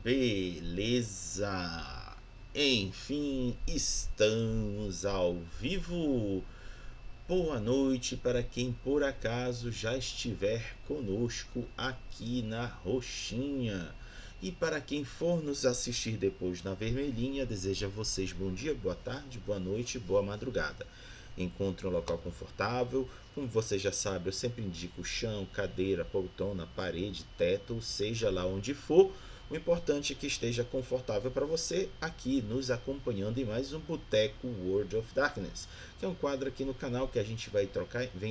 Beleza! Enfim, estamos ao vivo. Boa noite para quem por acaso já estiver conosco aqui na Roxinha. E para quem for nos assistir depois na Vermelhinha, desejo a vocês bom dia, boa tarde, boa noite, boa madrugada. Encontre um local confortável. Como você já sabe, eu sempre indico chão, cadeira, poltrona, parede, teto, seja lá onde for. O importante é que esteja confortável para você aqui nos acompanhando em mais um Boteco World of Darkness, que é um quadro aqui no canal que a gente vem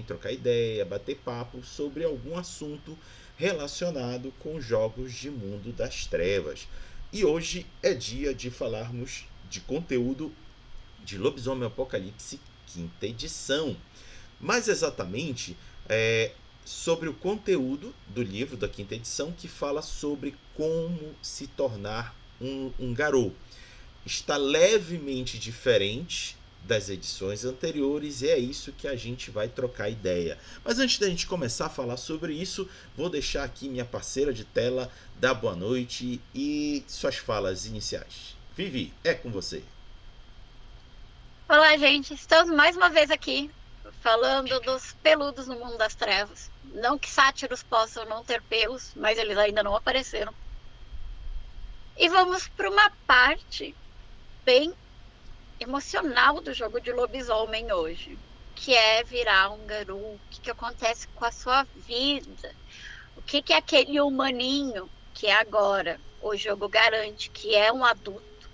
trocar ideia, bater papo sobre algum assunto relacionado com jogos de mundo das trevas. E hoje é dia de falarmos de conteúdo de Lobisomem Apocalipse quinta edição. Mais exatamente, sobre o conteúdo do livro da quinta edição, que fala sobre como se tornar um garou. Está levemente diferente das edições anteriores e é isso que a gente vai trocar ideia. Mas antes da gente começar a falar sobre isso, vou deixar aqui minha parceira de tela dar boa noite e suas falas iniciais. Vivi, é com você. Olá, gente. Estamos mais uma vez aqui falando dos peludos no mundo das trevas. Não que sátiros possam não ter pelos, mas eles ainda não apareceram. E vamos para uma parte bem emocional do jogo de lobisomem hoje, que é virar um garou. O que acontece com a sua vida? O que é aquele humaninho que é agora? O jogo garante que é um adulto.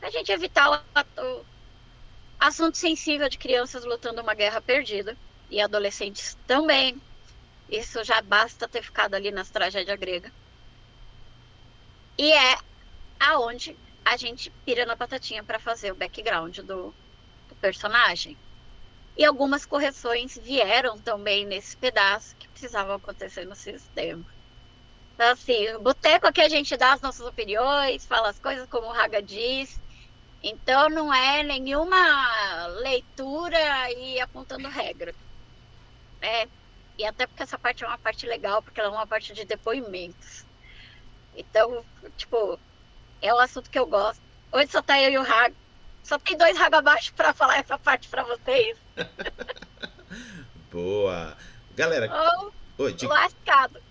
A gente evitar o assunto sensível de crianças lutando uma guerra perdida e adolescentes também. Isso já basta ter ficado ali nas tragédias gregas. E é aonde a gente pira na batatinha para fazer o background do personagem. E algumas correções vieram também nesse pedaço que precisavam acontecer no sistema. Então, assim, o boteco aqui a gente dá as nossas opiniões, fala as coisas como o Raga diz. Então, não é nenhuma leitura e apontando regra. É, e até porque essa parte é uma parte legal, porque ela é uma parte de depoimentos. Então, tipo, é um assunto que eu gosto. Hoje só tá eu e o Raga. Só tem dois Raga abaixo pra falar essa parte pra vocês. Boa! Galera, Oh, oi, diga. lascado.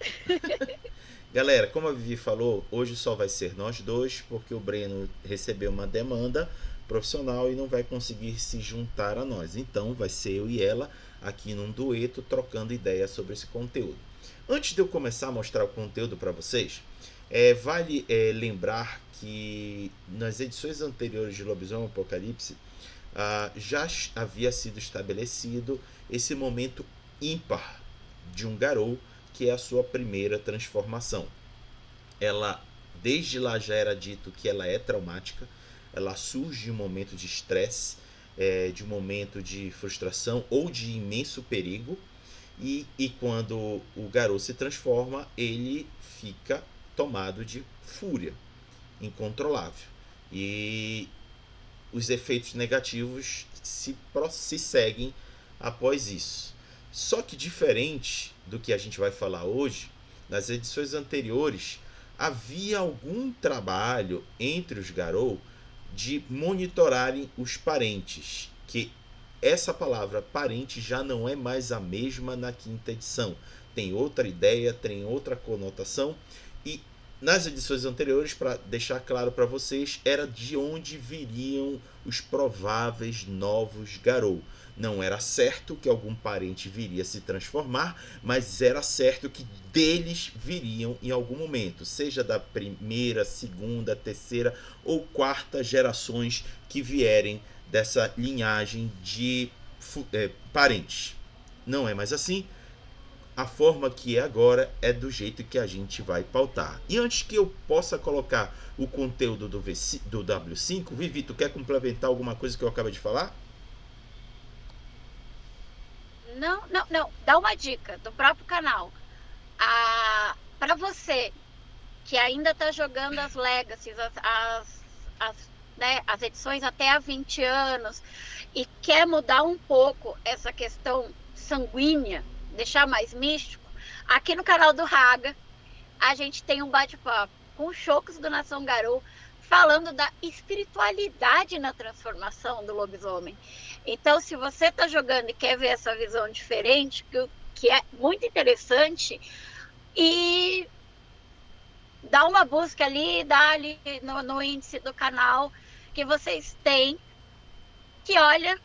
Galera, como a Vivi falou, hoje só vai ser nós dois, porque o Breno recebeu uma demanda profissional e não vai conseguir se juntar a nós. Então vai ser eu e ela aqui num dueto trocando ideias sobre esse conteúdo. Antes de eu começar a mostrar o conteúdo para vocês, vale lembrar que nas edições anteriores de Lobisomem Apocalipse já havia sido estabelecido esse momento ímpar de um garou, que é a sua primeira transformação. Ela, desde lá já era dito que ela é traumática, ela surge de um momento de estresse, de um momento de frustração ou de imenso perigo, e quando o garoto se transforma, ele fica tomado de fúria incontrolável. E os efeitos negativos se seguem após isso. Só que diferente do que a gente vai falar hoje, nas edições anteriores havia algum trabalho entre os Garou de monitorarem os parentes, que essa palavra parente já não é mais a mesma na quinta edição. Tem outra ideia, tem outra conotação, e nas edições anteriores, para deixar claro para vocês, era de onde viriam os prováveis novos Garou. Não era certo que algum parente viria a se transformar, mas era certo que deles viriam em algum momento, seja da primeira, segunda, terceira ou quarta gerações que vierem dessa linhagem de parentes. Não é mais assim. A forma que é agora é do jeito que a gente vai pautar. E antes que eu possa colocar o conteúdo do W5, Vivi, tu quer complementar alguma coisa que eu acabei de falar? Não, não, não. Dá uma dica do próprio canal. Para você que ainda está jogando as Legacies, as edições até há 20 anos, e quer mudar um pouco essa questão sanguínea, deixar mais místico, aqui no canal do Raga, a gente tem um bate-papo. com o Chocos do Nação Garou, falando da espiritualidade na transformação do lobisomem. Então, se você está jogando e quer ver essa visão diferente, que é muito interessante, e dá uma busca ali, dá ali no índice do canal que vocês têm, que olha,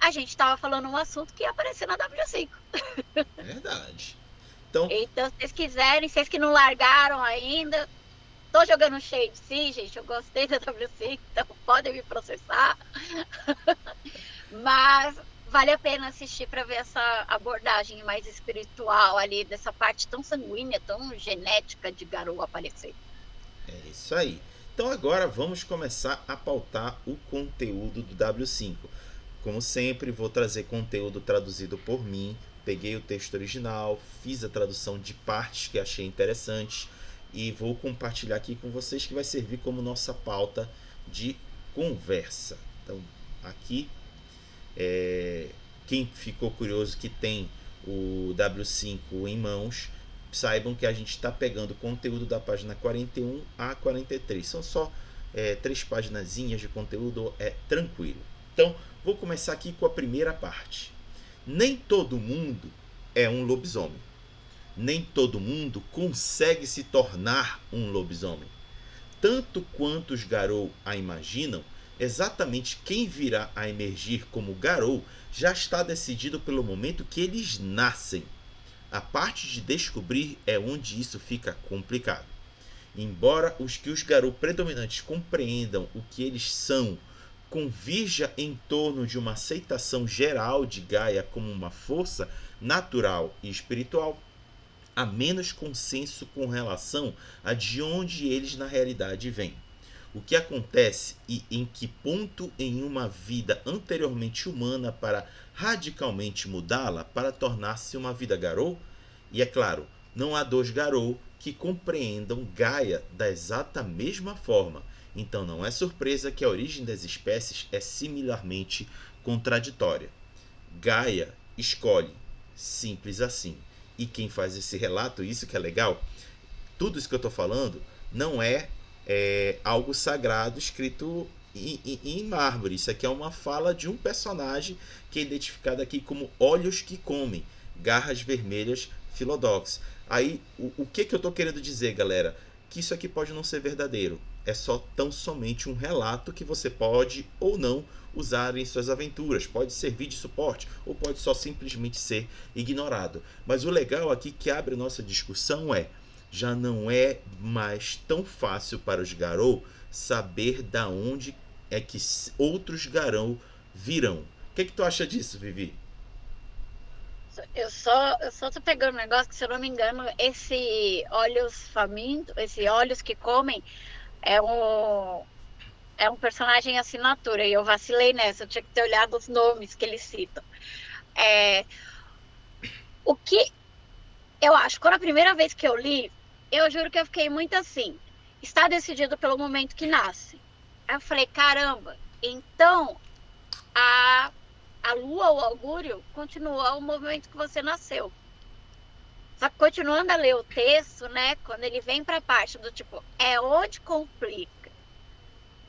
a gente estava falando um assunto que ia aparecer na W5. Verdade. Então, se vocês quiserem, vocês que não largaram ainda, tô jogando Shade, sim, gente, eu gostei da W5, então podem me processar. Mas vale a pena assistir para ver essa abordagem mais espiritual ali, dessa parte tão sanguínea, tão genética de Garou aparecer. É isso aí. Então agora vamos começar a pautar o conteúdo do W5. Como sempre, vou trazer conteúdo traduzido por mim. Peguei o texto original, fiz a tradução de partes que achei interessantes e vou compartilhar aqui com vocês, que vai servir como nossa pauta de conversa. Então, aqui, quem ficou curioso que tem o W5 em mãos, saibam que a gente está pegando conteúdo da página 41 a 43. São só 3 paginazinhas de conteúdo, é tranquilo. Então, vou começar aqui com a primeira parte. Nem todo mundo é um lobisomem. Nem todo mundo consegue se tornar um lobisomem. Tanto quanto os Garou a imaginam, exatamente quem virá a emergir como Garou já está decidido pelo momento que eles nascem. A parte de descobrir é onde isso fica complicado. Embora os Garou predominantes compreendam o que eles são, convirja em torno de uma aceitação geral de Gaia como uma força natural e espiritual, há menos consenso com relação a de onde eles na realidade vêm. O que acontece e em que ponto em uma vida anteriormente humana para radicalmente mudá-la para tornar-se uma vida Garou? E é claro, não há 2 Garou que compreendam Gaia da exata mesma forma, então não é surpresa que a origem das espécies é similarmente contraditória. Gaia escolhe, simples assim. E quem faz esse relato, isso que é legal, tudo isso que eu estou falando não é algo sagrado escrito em mármore. Isso aqui é uma fala de um personagem que é identificado aqui como Olhos que Comem, Garras Vermelhas Philodox. Aí, o que eu estou querendo dizer, galera? Que isso aqui pode não ser verdadeiro. É só tão somente um relato que você pode ou não usar em suas aventuras. Pode servir de suporte ou pode só simplesmente ser ignorado. Mas o legal aqui que abre a nossa discussão já não é mais tão fácil para os Garou saber da onde é que outros Garou virão. O que tu acha disso, Vivi? Eu só tô pegando um negócio que, se eu não me engano, esse Olhos Famintos, esse Olhos que Comem, é um personagem assinatura, e eu vacilei nessa, eu tinha que ter olhado os nomes que eles citam. O que eu acho, quando a primeira vez que eu li, eu juro que eu fiquei muito assim, está decidido pelo momento que nasce. Aí eu falei, caramba, então a lua, o augúrio, continua o momento que você nasceu. Só que continuando a ler o texto, né, quando ele vem para a parte do tipo, é onde complica.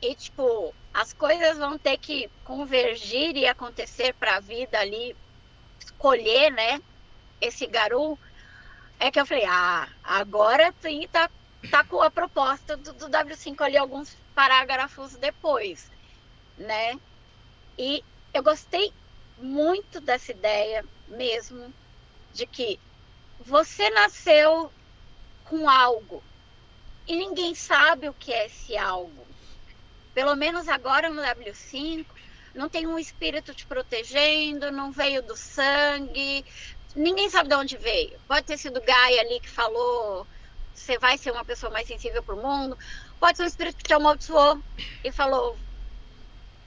E, tipo, as coisas vão ter que convergir e acontecer para a vida ali, escolher, né, esse Garou. É que eu falei, agora sim tá com a proposta do W5 ali, alguns parágrafos depois, né? E eu gostei muito dessa ideia mesmo, de que você nasceu com algo e ninguém sabe o que é esse algo. Pelo menos agora no W5, não tem um espírito te protegendo, não veio do sangue, ninguém sabe de onde veio. Pode ter sido Gaia ali que falou, você vai ser uma pessoa mais sensível para o mundo. Pode ser um espírito que te amaldiçoou e falou,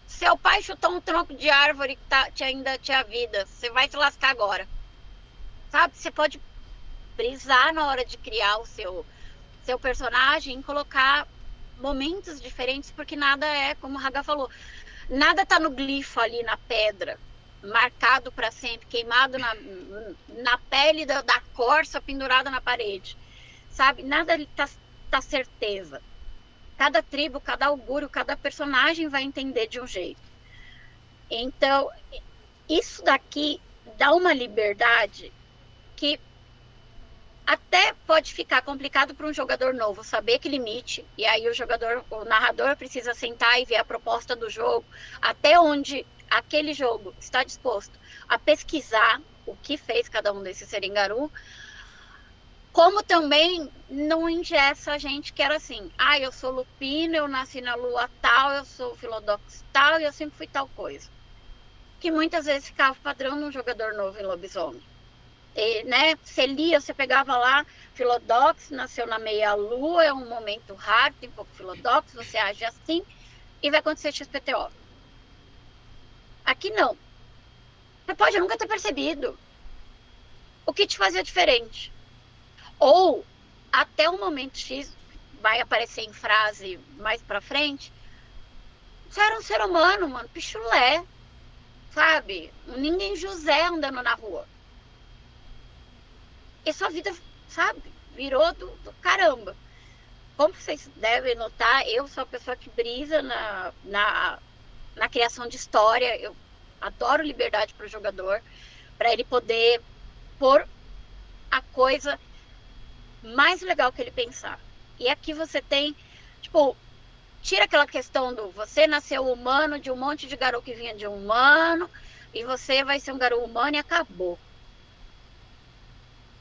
seu pai chutou um tronco de árvore que ainda tinha vida, você vai se lascar agora. Sabe, você pode brisar na hora de criar o seu personagem, colocar momentos diferentes, porque nada é, como o Haga falou, nada tá no glifo ali na pedra, marcado para sempre, queimado na pele da corça pendurada na parede, sabe? Nada tá muita certeza. Cada tribo, cada augúrio, cada personagem vai entender de um jeito. Então, isso daqui dá uma liberdade que até pode ficar complicado para um jogador novo saber que limite, e aí o narrador precisa sentar e ver a proposta do jogo, até onde aquele jogo está disposto a pesquisar o que fez cada um desses Seringaru, como também não ingessa a gente que era assim, eu sou lupino, eu nasci na lua tal, eu sou filodox tal, e eu sempre fui tal coisa. Que muitas vezes ficava padrão num jogador novo em lobisomem. E, né, você lia, você pegava lá, Filodox nasceu na meia-lua, é um momento raro, tem pouco Filodox, você age assim e vai acontecer XPTO. Aqui não. Você pode nunca ter percebido o que te fazia diferente. Ou, até o momento X, vai aparecer em frase mais pra frente, você era um ser humano, mano, pichulé, sabe? Ninguém José andando na rua. E sua vida, sabe, virou do caramba. Como vocês devem notar, eu sou a pessoa que brisa na criação de história. Eu adoro liberdade para o jogador, para ele poder pôr a coisa mais legal que ele pensar. E aqui você tem, tipo, tira aquela questão do você nasceu humano de um monte de garoto que vinha de um humano, e você vai ser um garoto humano e acabou.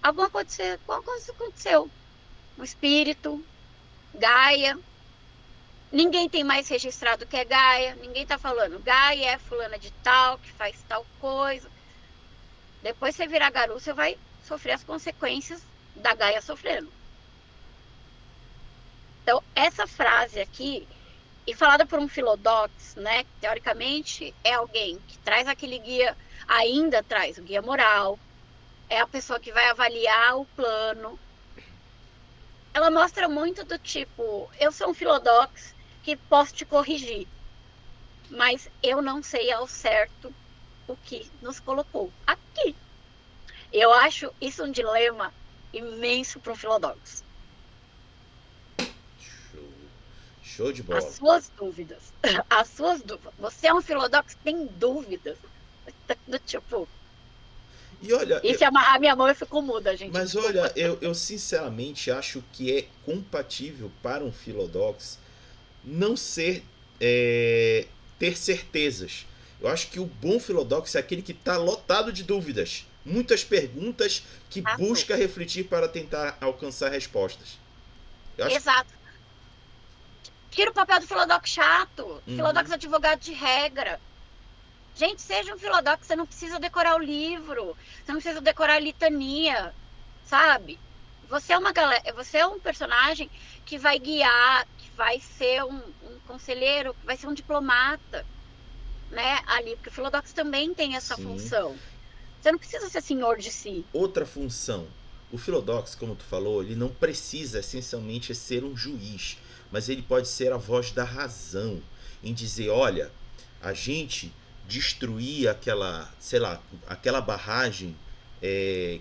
Alguma coisa aconteceu. Um espírito, Gaia. Ninguém tem mais registrado que é Gaia. Ninguém tá falando Gaia é fulana de tal, que faz tal coisa. Depois você virar garoto, você vai sofrer as consequências da Gaia sofrendo. Então, essa frase aqui, e falada por um Filodox, né? Que, teoricamente, é alguém que traz aquele guia, ainda traz o guia moral, é a pessoa que vai avaliar o plano. Ela mostra muito do tipo, eu sou um Filodox que posso te corrigir, mas eu não sei ao certo o que nos colocou aqui. Eu acho isso um dilema imenso para um Filodox. Show de bola. As suas dúvidas. Você é um Filodox que tem dúvidas. Do tipo... E olha, se amarrar minha mão, eu fico muda, gente. Mas desculpa. olha, eu sinceramente acho que é compatível para um Filodox não ser ter certezas. Eu acho que o bom Filodox é aquele que está lotado de dúvidas, muitas perguntas, que busca refletir para tentar alcançar respostas. Exato. Tira o papel do Filodox chato. Filodox advogado de regra. Gente, seja um Filodox, você não precisa decorar o livro, você não precisa decorar a litania, sabe? Você é um personagem que vai guiar, que vai ser um conselheiro, que vai ser um diplomata, né? Ali, porque o Filodox também tem essa função. Você não precisa ser senhor de si. Outra função. O Filodox, como tu falou, ele não precisa essencialmente ser um juiz, mas ele pode ser a voz da razão, em dizer, olha, a gente destruir aquela barragem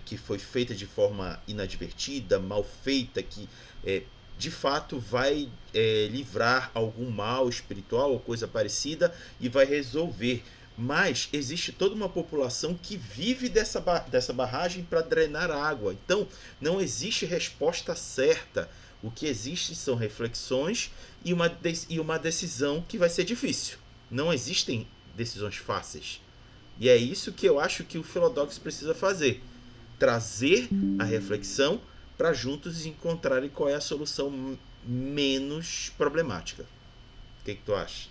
que foi feita de forma inadvertida, mal feita, que de fato vai livrar algum mal espiritual ou coisa parecida e vai resolver. Mas existe toda uma população que vive dessa barragem para drenar água. Então não existe resposta certa. O que existe são reflexões e uma decisão que vai ser difícil. Não existem decisões fáceis. E é isso que eu acho que o Filodox precisa fazer. Trazer a reflexão para juntos encontrarem qual é a solução menos problemática. O que tu acha?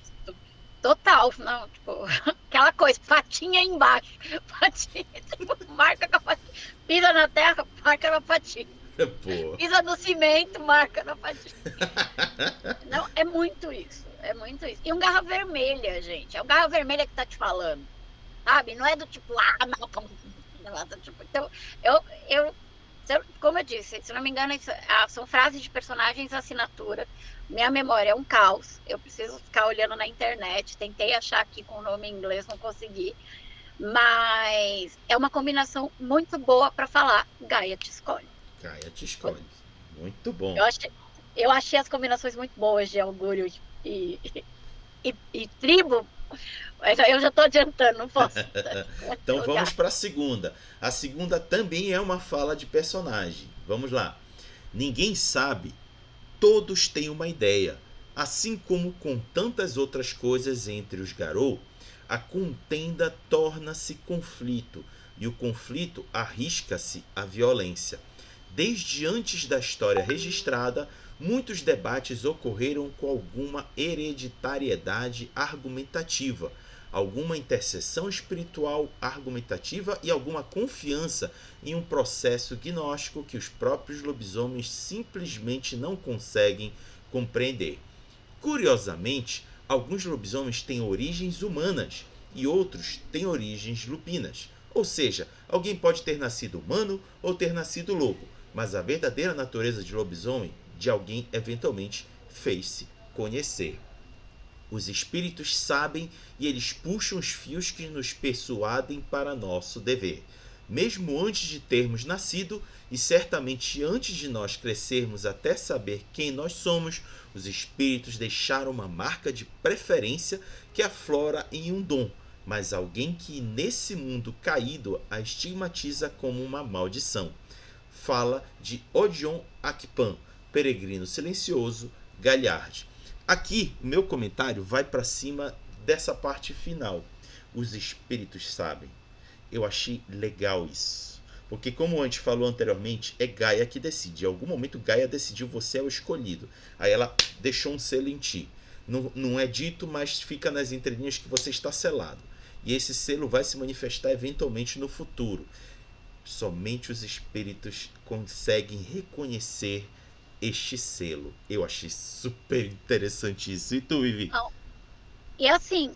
Total, não, tipo, aquela coisa, patinha embaixo, patinha, tipo, marca com a patinha, pisa na terra, marca na patinha. Pô. Pisa no cimento, marca na patinha. Não, é muito isso. E um garra vermelha, gente. É o garra vermelha que tá te falando. Sabe? Não é do tipo, não. Tipo, então, como eu disse, se não me engano, são frases de personagens assinatura. Minha memória é um caos. Eu preciso ficar olhando na internet. Tentei achar aqui com o nome em inglês, não consegui. Mas é uma combinação muito boa para falar Gaia te escolhe. Gaia te escolhe. Muito bom. Eu achei Eu achei as combinações muito boas de augúrio e tribo, mas eu já estou adiantando, não posso Então vamos colocar. para a segunda. A segunda também é uma fala de personagem. Vamos lá. Ninguém sabe, todos têm uma ideia. Assim como com tantas outras coisas entre os Garou, a contenda torna-se conflito e o conflito arrisca-se à violência. Desde antes da história registrada, muitos debates ocorreram com alguma hereditariedade argumentativa, alguma interseção espiritual argumentativa e alguma confiança em um processo gnóstico que os próprios lobisomens simplesmente não conseguem compreender. Curiosamente, alguns lobisomens têm origens humanas e outros têm origens lupinas. Ou seja, alguém pode ter nascido humano ou ter nascido lobo, mas a verdadeira natureza de lobisomem de alguém eventualmente fez-se conhecer. Os espíritos sabem e eles puxam os fios que nos persuadem para nosso dever. Mesmo antes de termos nascido, e certamente antes de nós crescermos até saber quem nós somos, os espíritos deixaram uma marca de preferência que aflora em um dom, mas alguém que nesse mundo caído a estigmatiza como uma maldição. Fala de Odion Akpan, peregrino silencioso, Galhard. Aqui, o meu comentário vai para cima dessa parte final. Os espíritos sabem. Eu achei legal isso. Porque, como a gente falou anteriormente, é Gaia que decide. Em algum momento, Gaia decidiu você é o escolhido. Aí ela deixou um selo em ti. Não, não é dito, mas fica nas entrelinhas que você está selado. E esse selo vai se manifestar eventualmente no futuro. Somente os espíritos conseguem reconhecer este selo. Eu achei super interessante isso. E tu, Vivi? Não. E assim,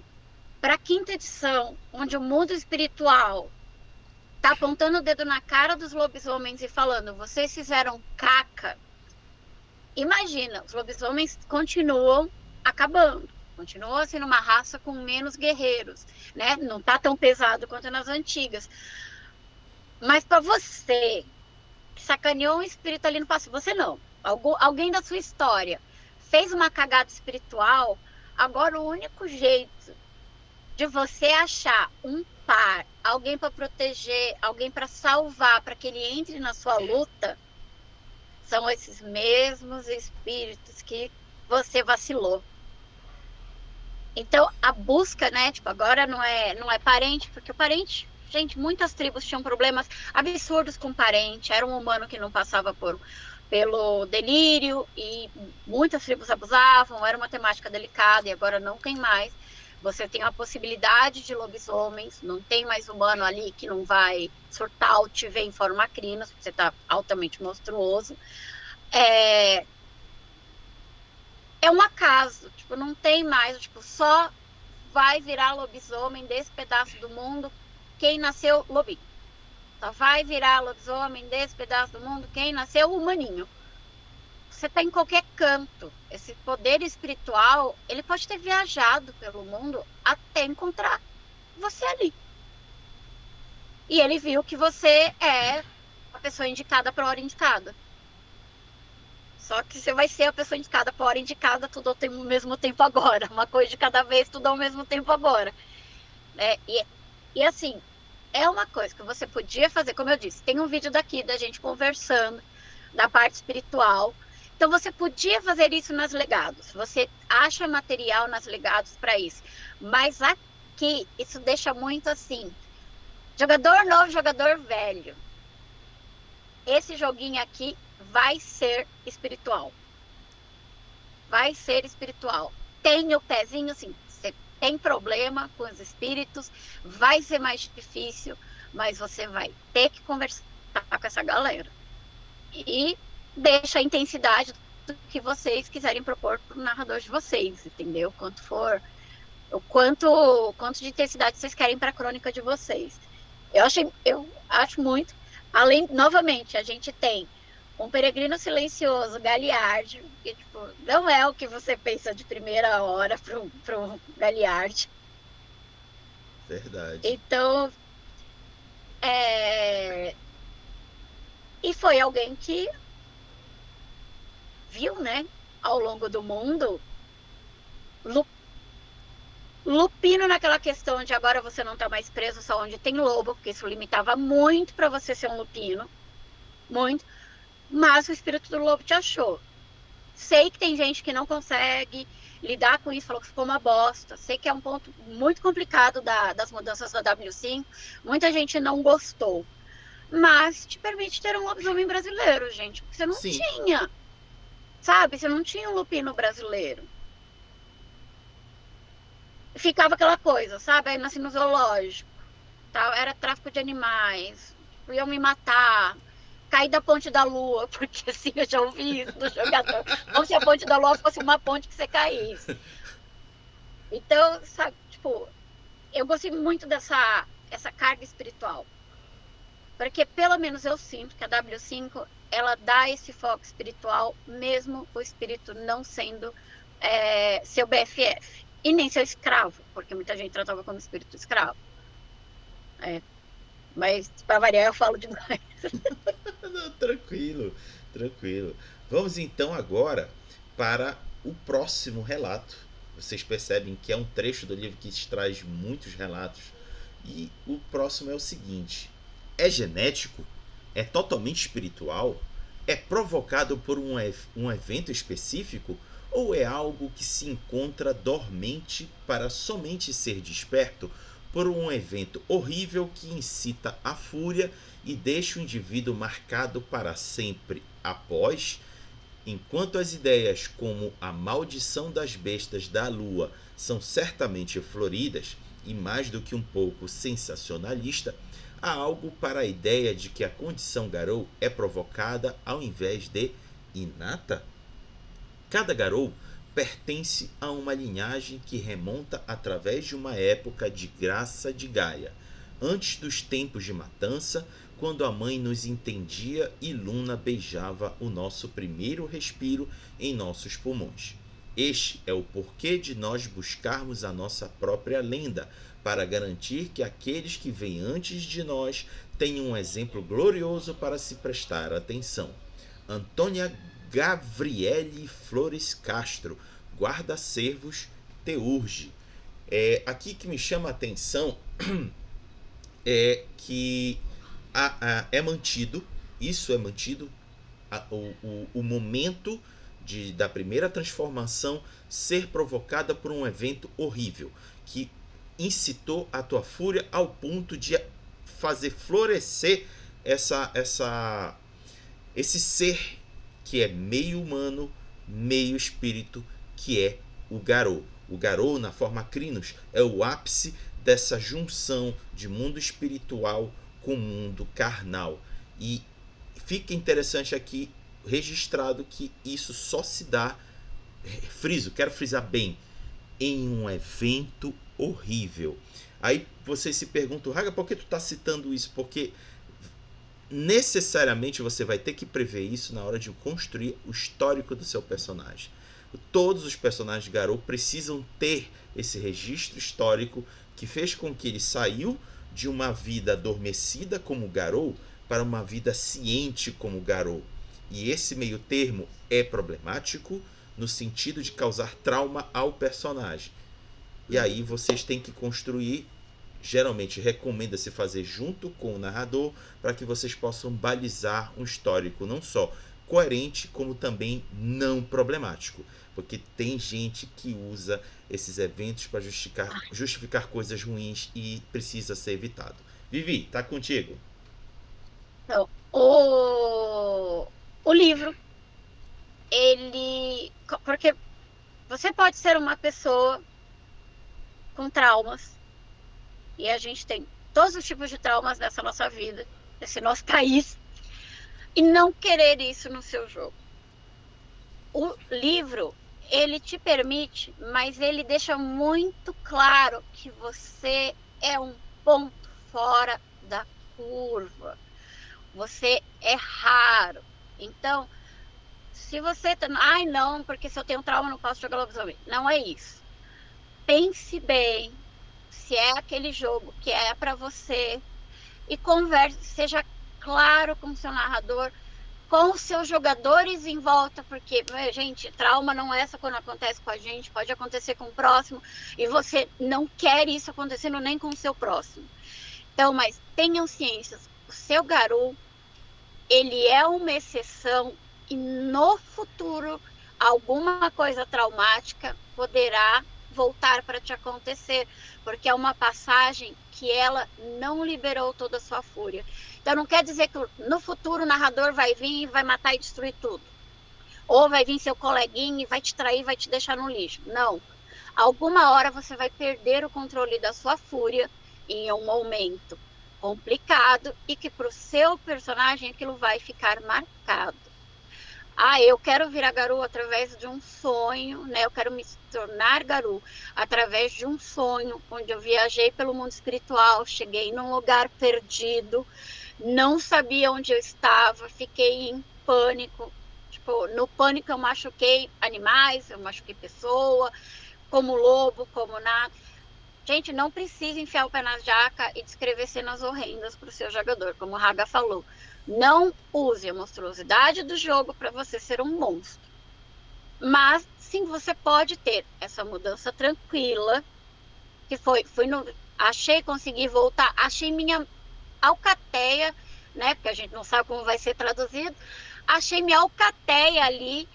para a quinta edição, onde o mundo espiritual tá apontando o dedo na cara dos lobisomens e falando, vocês fizeram caca. Imagina, os lobisomens continuam acabando. Continua sendo uma raça com menos guerreiros, né? Não tá tão pesado quanto nas antigas. Mas para você, que sacaneou um espírito ali no passado, você não. Alguém da sua história fez uma cagada espiritual, agora o único jeito de você achar um par, alguém para proteger, alguém para salvar, para que ele entre na sua luta, são esses mesmos espíritos que você vacilou. Então, a busca, né, tipo, agora não é parente, porque o parente, gente, muitas tribos tinham problemas absurdos com parente, era um humano que não passava pelo delírio e muitas tribos abusavam, era uma temática delicada e agora não tem mais. Você tem a possibilidade de lobisomens, não tem mais humano ali que não vai surtar ou te ver em forma crinas, porque você está altamente monstruoso. É, é um acaso, tipo, não tem mais, tipo, só vai virar lobisomem desse pedaço do mundo quem nasceu lobinho. Só vai virar lobisomem desse pedaço do mundo quem nasceu humaninho. Você está em qualquer canto. Esse poder espiritual, ele pode ter viajado pelo mundo até encontrar você ali. E ele viu que você é a pessoa indicada para a hora indicada. Só que você vai ser a pessoa indicada para a hora indicada, tudo ao mesmo tempo agora. Uma coisa de cada vez, tudo ao mesmo tempo agora. E assim, é uma coisa que você podia fazer, como eu disse, tem um vídeo daqui da gente conversando da parte espiritual. Então você podia fazer isso nas legados. Você acha material nas legados para isso. Mas aqui isso deixa muito assim, jogador novo, jogador velho. Esse joguinho aqui vai ser espiritual. Vai ser espiritual. Tem o pezinho assim, você tem problema com os espíritos, vai ser mais difícil, mas você vai ter que conversar com essa galera. E deixa a intensidade do que vocês quiserem propor para o narrador de vocês, entendeu? Quanto for, o quanto de intensidade vocês querem para a crônica de vocês. Eu acho muito. Além, novamente, a gente tem um peregrino silencioso, Galiard, que tipo, não é o que você pensa de primeira hora pro Galiard. Verdade. Então, e foi alguém que viu, né? ao longo do mundo, lupino naquela questão de agora você não está mais preso só onde tem lobo, porque isso limitava muito para você ser um lupino, muito, mas o espírito do lobo te achou. Sei que tem gente que não consegue lidar com isso, falou que ficou uma bosta. Sei que é um ponto muito complicado das mudanças da W5. Muita gente não gostou. Mas te permite ter um lobisomem brasileiro, gente. Porque você não Sim, tinha, sabe? Você não tinha um lupino brasileiro. Ficava aquela coisa, sabe? Aí nasci no zoológico. Tal, era tráfico de animais. Iam me matar. Cair da ponte da lua, porque assim eu já ouvi isso do jogador. Como se a ponte da lua fosse uma ponte que você caísse. Então, sabe, tipo, eu gostei muito essa carga espiritual. Porque pelo menos eu sinto que a W5 ela dá esse foco espiritual, mesmo o espírito não sendo seu BFF. E nem seu escravo, porque muita gente tratava como espírito escravo. É, mas, para variar, eu falo demais. não, tranquilo, tranquilo. Vamos então agora para o próximo relato. Vocês percebem que é um trecho do livro que traz muitos relatos. E o próximo é o seguinte: é genético? É totalmente espiritual? É provocado por um evento específico? Ou é algo que se encontra dormente para somente ser desperto por um evento horrível que incita a fúria e deixa o indivíduo marcado para sempre após? Enquanto as ideias como a maldição das bestas da lua são certamente floridas e mais do que um pouco sensacionalista, há algo para a ideia de que a condição Garou é provocada ao invés de inata? Cada Garou pertence a uma linhagem que remonta através de uma época de graça de Gaia, antes dos tempos de matança, quando a mãe nos entendia e Luna beijava o nosso primeiro respiro em nossos pulmões. Este é o porquê de nós buscarmos a nossa própria lenda, para garantir que aqueles que vêm antes de nós tenham um exemplo glorioso para se prestar atenção. Antônia Gabriele Flores Castro, guarda-cervos, Teurge. Aqui que me chama a atenção é que é mantido, isso é mantido, o momento da primeira transformação ser provocada por um evento horrível, que incitou a tua fúria ao ponto de fazer florescer esse ser que é meio humano, meio espírito, que é o Garou. O Garou, na forma Crinos, é o ápice dessa junção de mundo espiritual com mundo carnal. E fica interessante aqui registrado que isso só se dá, quero frisar bem, em um evento horrível. Aí você se pergunta, Raga, por que tu está citando isso? Porque necessariamente você vai ter que prever isso na hora de construir o histórico do seu personagem. Todos os personagens de Garou precisam ter esse registro histórico que fez com que ele saiu de uma vida adormecida como Garou para uma vida ciente como Garou. E esse meio termo é problemático no sentido de causar trauma ao personagem. E aí vocês têm que construir, geralmente recomenda-se fazer junto com o narrador, para que vocês possam balizar um histórico não só coerente, como também não problemático. Porque tem gente que usa esses eventos para justificar coisas ruins e precisa ser evitado. Vivi, tá contigo. Então, o livro, ele. Porque você pode ser uma pessoa com traumas, e a gente tem todos os tipos de traumas nessa nossa vida, nesse nosso país, e não querer isso no seu jogo. O livro, ele te permite, mas ele deixa muito claro que você é um ponto fora da curva. Você é raro. Então, se você tá, ai não, porque se eu tenho trauma eu não posso jogar lobisomem. Não é isso. Pense bem se é aquele jogo que é para você e converse, seja claro com o seu narrador. com os seus jogadores em volta, porque, gente, trauma não é só quando acontece com a gente, pode acontecer com o próximo, e você não quer isso acontecendo nem com o seu próximo. Então, mas tenham ciência, o seu garoto, ele é uma exceção e no futuro alguma coisa traumática poderá voltar para te acontecer, porque é uma passagem que ela não liberou toda a sua fúria. Então não quer dizer que no futuro o narrador vai vir e vai matar e destruir tudo. Ou vai vir seu coleguinha e vai te trair, vai te deixar no lixo. Não. Alguma hora você vai perder o controle da sua fúria em um momento complicado e que para o seu personagem aquilo vai ficar marcado. Ah, eu quero virar Garu através de um sonho, né? Eu quero me tornar Garu através de um sonho, onde eu viajei pelo mundo espiritual, cheguei num lugar perdido, não sabia onde eu estava, fiquei em pânico. Tipo, no pânico eu machuquei animais, eu machuquei pessoa, como lobo, como nada. Gente, não precisa enfiar o pé na jaca e descrever cenas horrendas para o seu jogador, como o Raga falou. Não use a monstruosidade do jogo para você ser um monstro. Mas sim, você pode ter essa mudança tranquila, que achei, consegui voltar, achei minha alcateia, né? Porque a gente não sabe como vai ser traduzido. Achei minha alcateia ali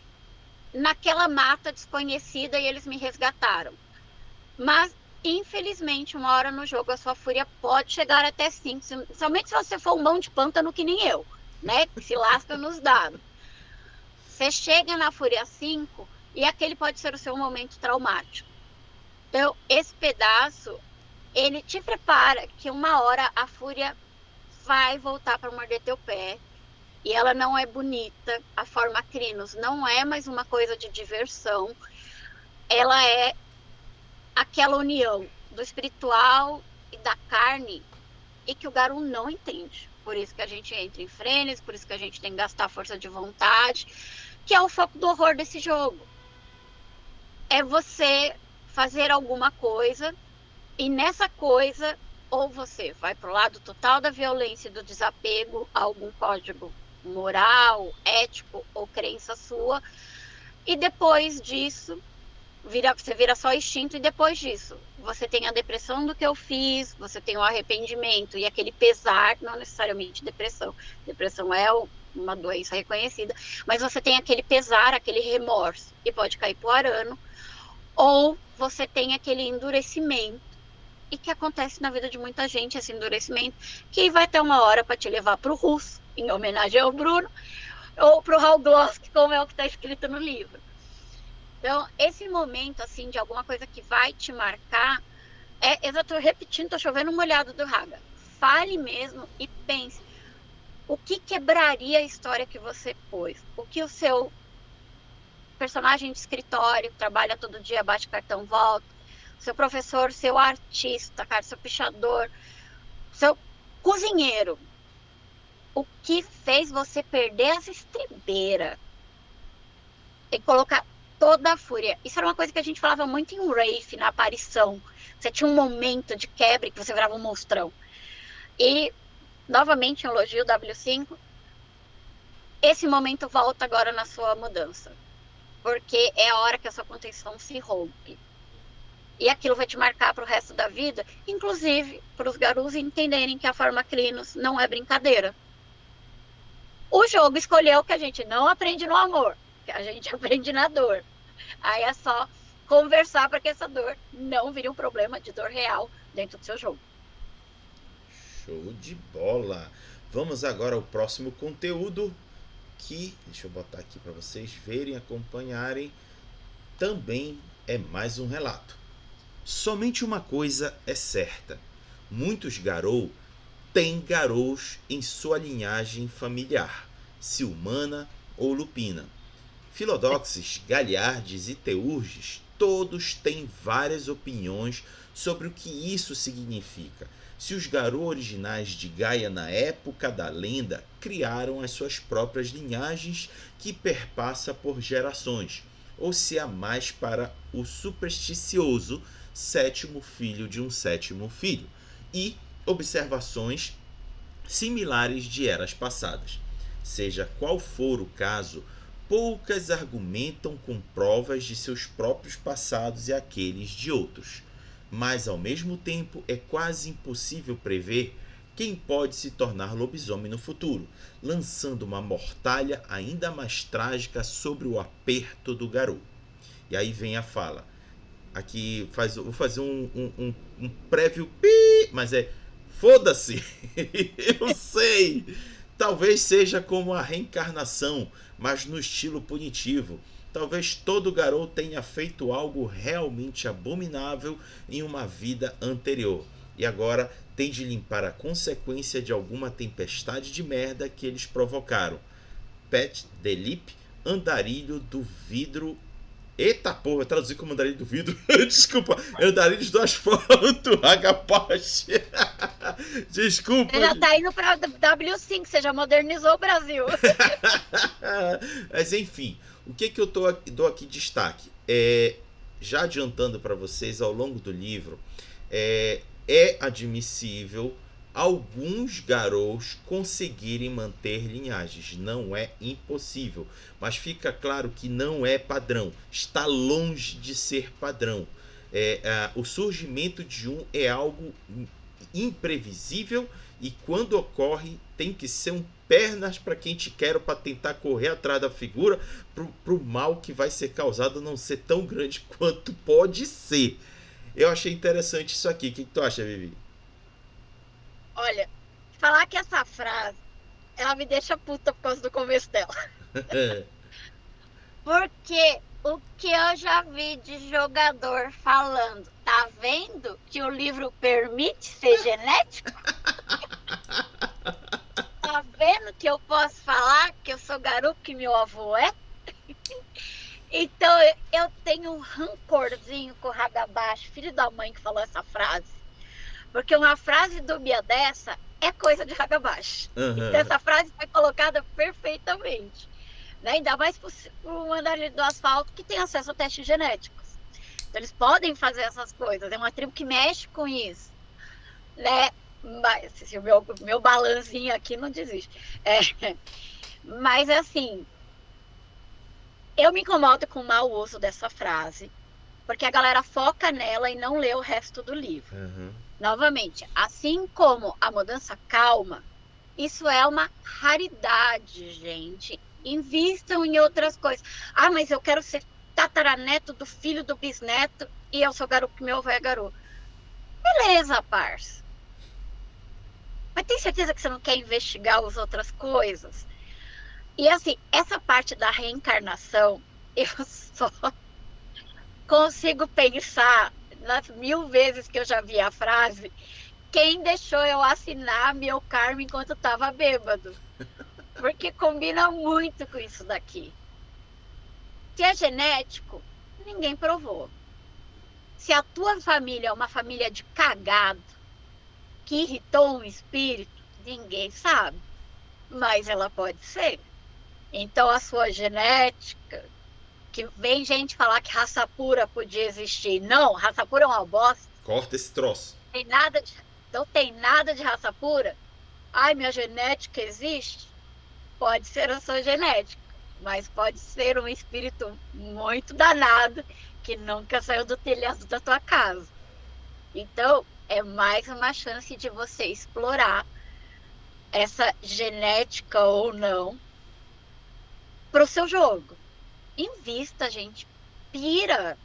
naquela mata desconhecida e eles me resgataram. Mas infelizmente, uma hora no jogo, a sua fúria pode chegar até 5, somente se você for um mão de pântano que nem eu, né? Que se lasca nos dados. Você chega na fúria 5 e aquele pode ser o seu momento traumático. Então, esse pedaço, ele te prepara que uma hora a fúria vai voltar para morder teu pé. E ela não é bonita. A forma Crinos não é mais uma coisa de diversão. Ela é aquela união do espiritual e da carne e que o Garu não entende. Por isso que a gente entra em frenes, por isso que a gente tem que gastar força de vontade, que é o foco do horror desse jogo. É você fazer alguma coisa e nessa coisa ou você vai para o lado total da violência e do desapego a algum código moral, ético ou crença sua, e depois disso você vira só instinto e depois disso você tem a depressão do que eu fiz, você tem o arrependimento e aquele pesar, não necessariamente depressão. Depressão é uma doença reconhecida, mas você tem aquele pesar, aquele remorso e pode cair pro arano, ou você tem aquele endurecimento e que acontece na vida de muita gente, esse endurecimento, que vai ter uma hora para te levar pro russo, em homenagem ao Bruno, ou pro Hal Glosk, como é o que está escrito no livro. Então, esse momento, assim, de alguma coisa que vai te marcar, eu tô repetindo, tô chovendo molhado do Raga. Fale mesmo e pense, o que quebraria a história que você pôs? O que o seu personagem de escritório, trabalha todo dia, bate cartão, volta, seu professor, seu artista, cara, seu pichador, seu cozinheiro, o que fez você perder essa estribeira? E colocar toda a fúria. Isso era uma coisa que a gente falava muito em Wraith, na aparição. Você tinha um momento de quebra que você virava um monstrão. E, novamente, elogio W5. Esse momento volta agora na sua mudança. Porque é a hora que a sua contenção se rompe. E aquilo vai te marcar para o resto da vida, inclusive para os Garus entenderem que a forma Crinos não é brincadeira. O jogo escolheu que a gente não aprende no amor, que a gente aprende na dor. Aí é só conversar para que essa dor não vire um problema de dor real dentro do seu jogo. Show de bola! Vamos agora ao próximo conteúdo que, deixa eu botar aqui para vocês verem, acompanharem, também é mais um relato. Somente uma coisa é certa: muitos Garou têm Garous em sua linhagem familiar, se humana ou lupina. Filodoxes, Galhardes e Teurges, todos têm várias opiniões sobre o que isso significa. Se os Garou originais de Gaia na época da lenda criaram as suas próprias linhagens que perpassa por gerações, ou se há mais para o supersticioso sétimo filho de um sétimo filho, e observações similares de eras passadas. Seja qual for o caso, poucas argumentam com provas de seus próprios passados e aqueles de outros. Mas, ao mesmo tempo, é quase impossível prever quem pode se tornar lobisomem no futuro, lançando uma mortalha ainda mais trágica sobre o aperto do garoto. E aí vem a fala. Aqui vou fazer um prévio pi, mas é foda-se. Eu sei. Talvez seja como a reencarnação, mas no estilo punitivo. Talvez todo garoto tenha feito algo realmente abominável em uma vida anterior. E agora tem de limpar a consequência de alguma tempestade de merda que eles provocaram. Pet Delip, andarilho do vidro. Eita porra, eu traduzi como andarilho do vidro. Desculpa, andarilhos do asfalto, agapache. Desculpa. Você já tá indo pra W5, você já modernizou o Brasil. Mas enfim, o que eu dou aqui destaque? Já adiantando para vocês, ao longo do livro, é admissível alguns garotos conseguirem manter linhagens. Não é impossível, mas fica claro que não é padrão. Está longe de ser padrão. O surgimento de um é algo imprevisível e quando ocorre tem que ser um pernas para quem te quer para tentar correr atrás da figura pro mal que vai ser causado não ser tão grande quanto pode ser. Eu achei interessante isso aqui. O que tu acha, Vivi? Olha, falar que essa frase, ela me deixa puta por causa do começo dela. Porque o que eu já vi de jogador falando, tá vendo que o livro permite ser genético? Tá vendo que eu posso falar que eu sou garoto que meu avô é? Então eu tenho um rancorzinho com o Hagabashi, filho da mãe que falou essa frase. Porque uma frase dúbia dessa é coisa de Hagabashi. Uhum. Então essa frase foi colocada perfeitamente. Né? Ainda mais por um andarilho do asfalto que tem acesso a testes genéticos. Então eles podem fazer essas coisas. É uma tribo que mexe com isso. Né? Mas se o meu balancinho aqui não desiste. Mas assim, eu me incomodo com o mau uso dessa frase, porque a galera foca nela e não lê o resto do livro. Uhum. Novamente, assim como a mudança calma, isso é uma raridade, gente. Invistam em outras coisas. Ah, mas eu quero ser tataraneto do filho do bisneto e eu sou garoto que meu avô é garoto. Beleza, parça. Mas tem certeza que você não quer investigar as outras coisas? E assim, essa parte da reencarnação, eu só consigo pensar nas 1000 vezes que eu já vi a frase, quem deixou eu assinar meu karma enquanto estava bêbado? Porque combina muito com isso daqui. Se é genético, ninguém provou. Se a tua família é uma família de cagado, que irritou um espírito, ninguém sabe. Mas ela pode ser. Então a sua genética, que vem gente falar que raça pura podia existir. Não, raça pura é uma bosta. Corta esse troço. Não tem nada de raça pura. Ai, minha genética existe? Pode ser a sua genética, mas pode ser um espírito muito danado que nunca saiu do telhado da tua casa. Então, é mais uma chance de você explorar essa genética ou não para o seu jogo. Invista, gente. Pira.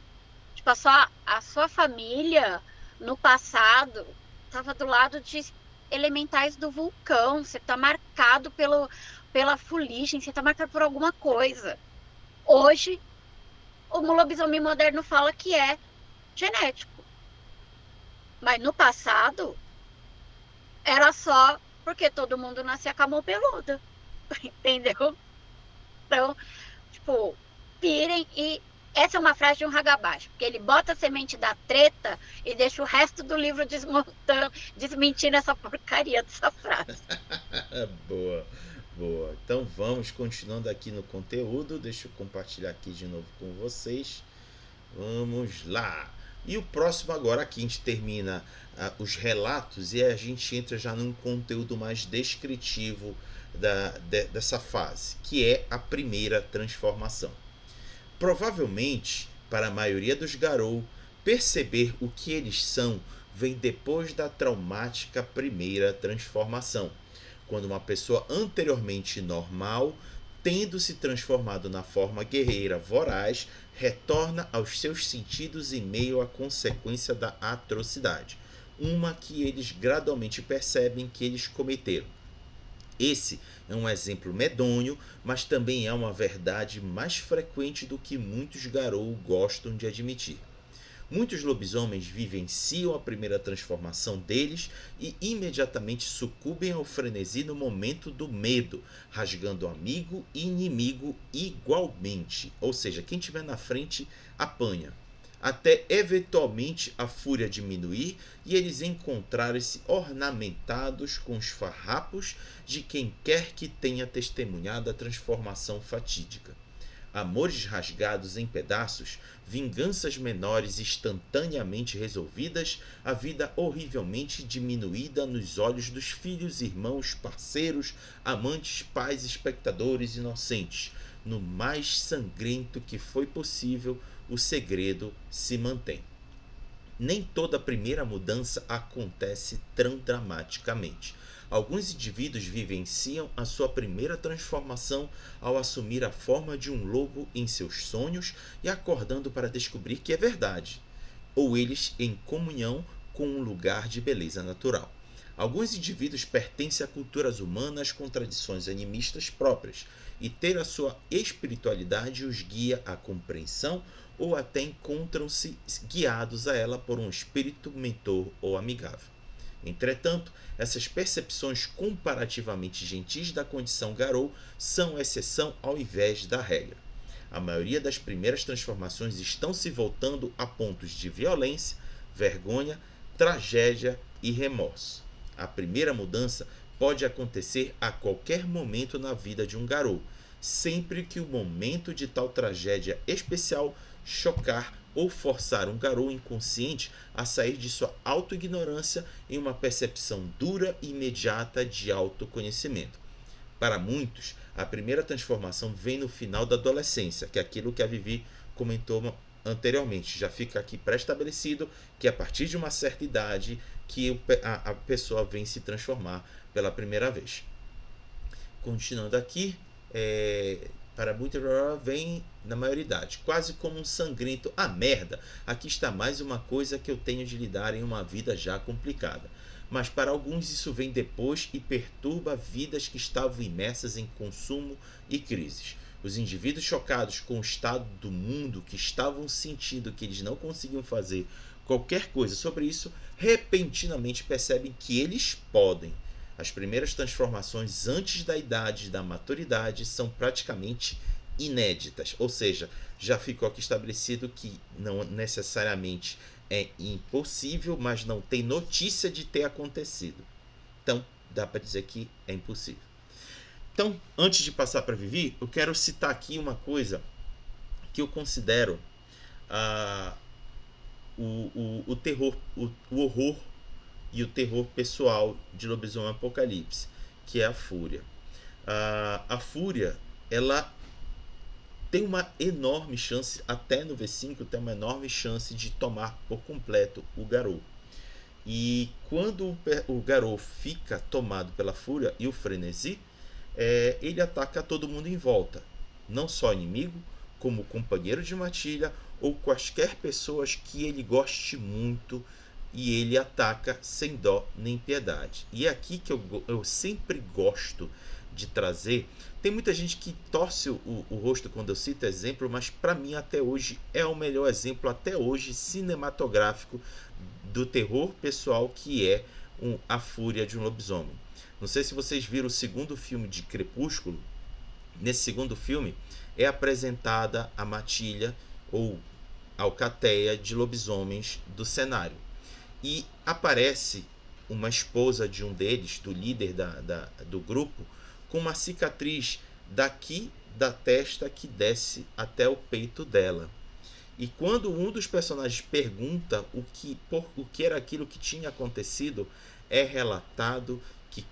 Tipo, a sua família no passado estava do lado de elementais do vulcão. Você está marcado pela fuligem, você está marcado por alguma coisa. Hoje, o lobisomem moderno fala que é genético. Mas no passado, era só porque todo mundo nascia com a mão peluda. Entendeu? Então, tipo, pirem e... Essa é uma frase de um Hagabashi, porque ele bota a semente da treta e deixa o resto do livro desmentindo essa porcaria dessa frase. Boa, boa. Então vamos continuando aqui no conteúdo. Deixa eu compartilhar aqui de novo com vocês. Vamos lá. E o próximo agora, aqui a gente termina os relatos e a gente entra já num conteúdo mais descritivo dessa fase, que é a primeira transformação. Provavelmente, para a maioria dos Garou, perceber o que eles são vem depois da traumática primeira transformação, quando uma pessoa anteriormente normal, tendo se transformado na forma guerreira voraz, retorna aos seus sentidos em meio à consequência da atrocidade, uma que eles gradualmente percebem que eles cometeram. Esse é um exemplo medonho, mas também é uma verdade mais frequente do que muitos Garou gostam de admitir. Muitos lobisomens vivenciam a primeira transformação deles e imediatamente sucumbem ao frenesi no momento do medo, rasgando amigo e inimigo igualmente. Ou seja, quem estiver na frente apanha. Até eventualmente a fúria diminuir e eles encontrarem-se ornamentados com os farrapos de quem quer que tenha testemunhado a transformação fatídica. Amores rasgados em pedaços, vinganças menores instantaneamente resolvidas, a vida horrivelmente diminuída nos olhos dos filhos, irmãos, parceiros, amantes, pais, espectadores inocentes. No mais sangrento que foi possível, o segredo se mantém. Nem toda primeira mudança acontece tão dramaticamente. Alguns indivíduos vivenciam a sua primeira transformação ao assumir a forma de um lobo em seus sonhos e acordando para descobrir que é verdade, ou eles em comunhão com um lugar de beleza natural. Alguns indivíduos pertencem a culturas humanas com tradições animistas próprias, e ter a sua espiritualidade os guia à compreensão ou até encontram-se guiados a ela por um espírito mentor ou amigável. Entretanto, essas percepções comparativamente gentis da condição Garou são exceção ao invés da regra. A maioria das primeiras transformações estão se voltando a pontos de violência, vergonha, tragédia e remorso. A primeira mudança pode acontecer a qualquer momento na vida de um Garou, sempre que o momento de tal tragédia especial chocar ou forçar um Garou inconsciente a sair de sua autoignorância em uma percepção dura e imediata de autoconhecimento. Para muitos, a primeira transformação vem no final da adolescência, que é aquilo que a Vivi comentou anteriormente. Já fica aqui pré-estabelecido que a partir de uma certa idade que a pessoa vem se transformar pela primeira vez. Continuando aqui, para muitos vem na maioridade, quase como um sangrento. Merda, aqui está mais uma coisa que eu tenho de lidar em uma vida já complicada. Mas para alguns isso vem depois e perturba vidas que estavam imersas em consumo e crises. Os indivíduos chocados com o estado do mundo, que estavam sentindo que eles não conseguiam fazer qualquer coisa sobre isso, repentinamente percebem que eles podem. As primeiras transformações antes da idade da maturidade são praticamente inéditas, ou seja, já ficou aqui estabelecido que não necessariamente é impossível, mas não tem notícia de ter acontecido. Então, dá para dizer que é impossível. Então, antes de passar para Vivi, eu quero citar aqui uma coisa que eu considero o terror, o horror e o terror pessoal de Lobisomem Apocalipse, que é a Fúria. A Fúria, ela tem uma enorme chance, até no V5 tem uma enorme chance de tomar por completo o Garou. E quando o Garou fica tomado pela Fúria e o frenesi, ele ataca todo mundo em volta, não só inimigo, como companheiro de matilha ou quaisquer pessoas que ele goste muito, e ele ataca sem dó nem piedade. E é aqui que eu sempre gosto de trazer. Tem muita gente que torce o rosto quando eu cito exemplo, mas para mim até hoje é o melhor exemplo até hoje cinematográfico do terror pessoal, que é a Fúria de um Lobisomem. Não sei se vocês viram o segundo filme de Crepúsculo. Nesse segundo filme é apresentada a matilha ou alcateia de lobisomens do cenário. E aparece uma esposa de um deles, do líder do grupo, com uma cicatriz daqui da testa que desce até o peito dela. E quando um dos personagens pergunta o que era aquilo que tinha acontecido, é relatado que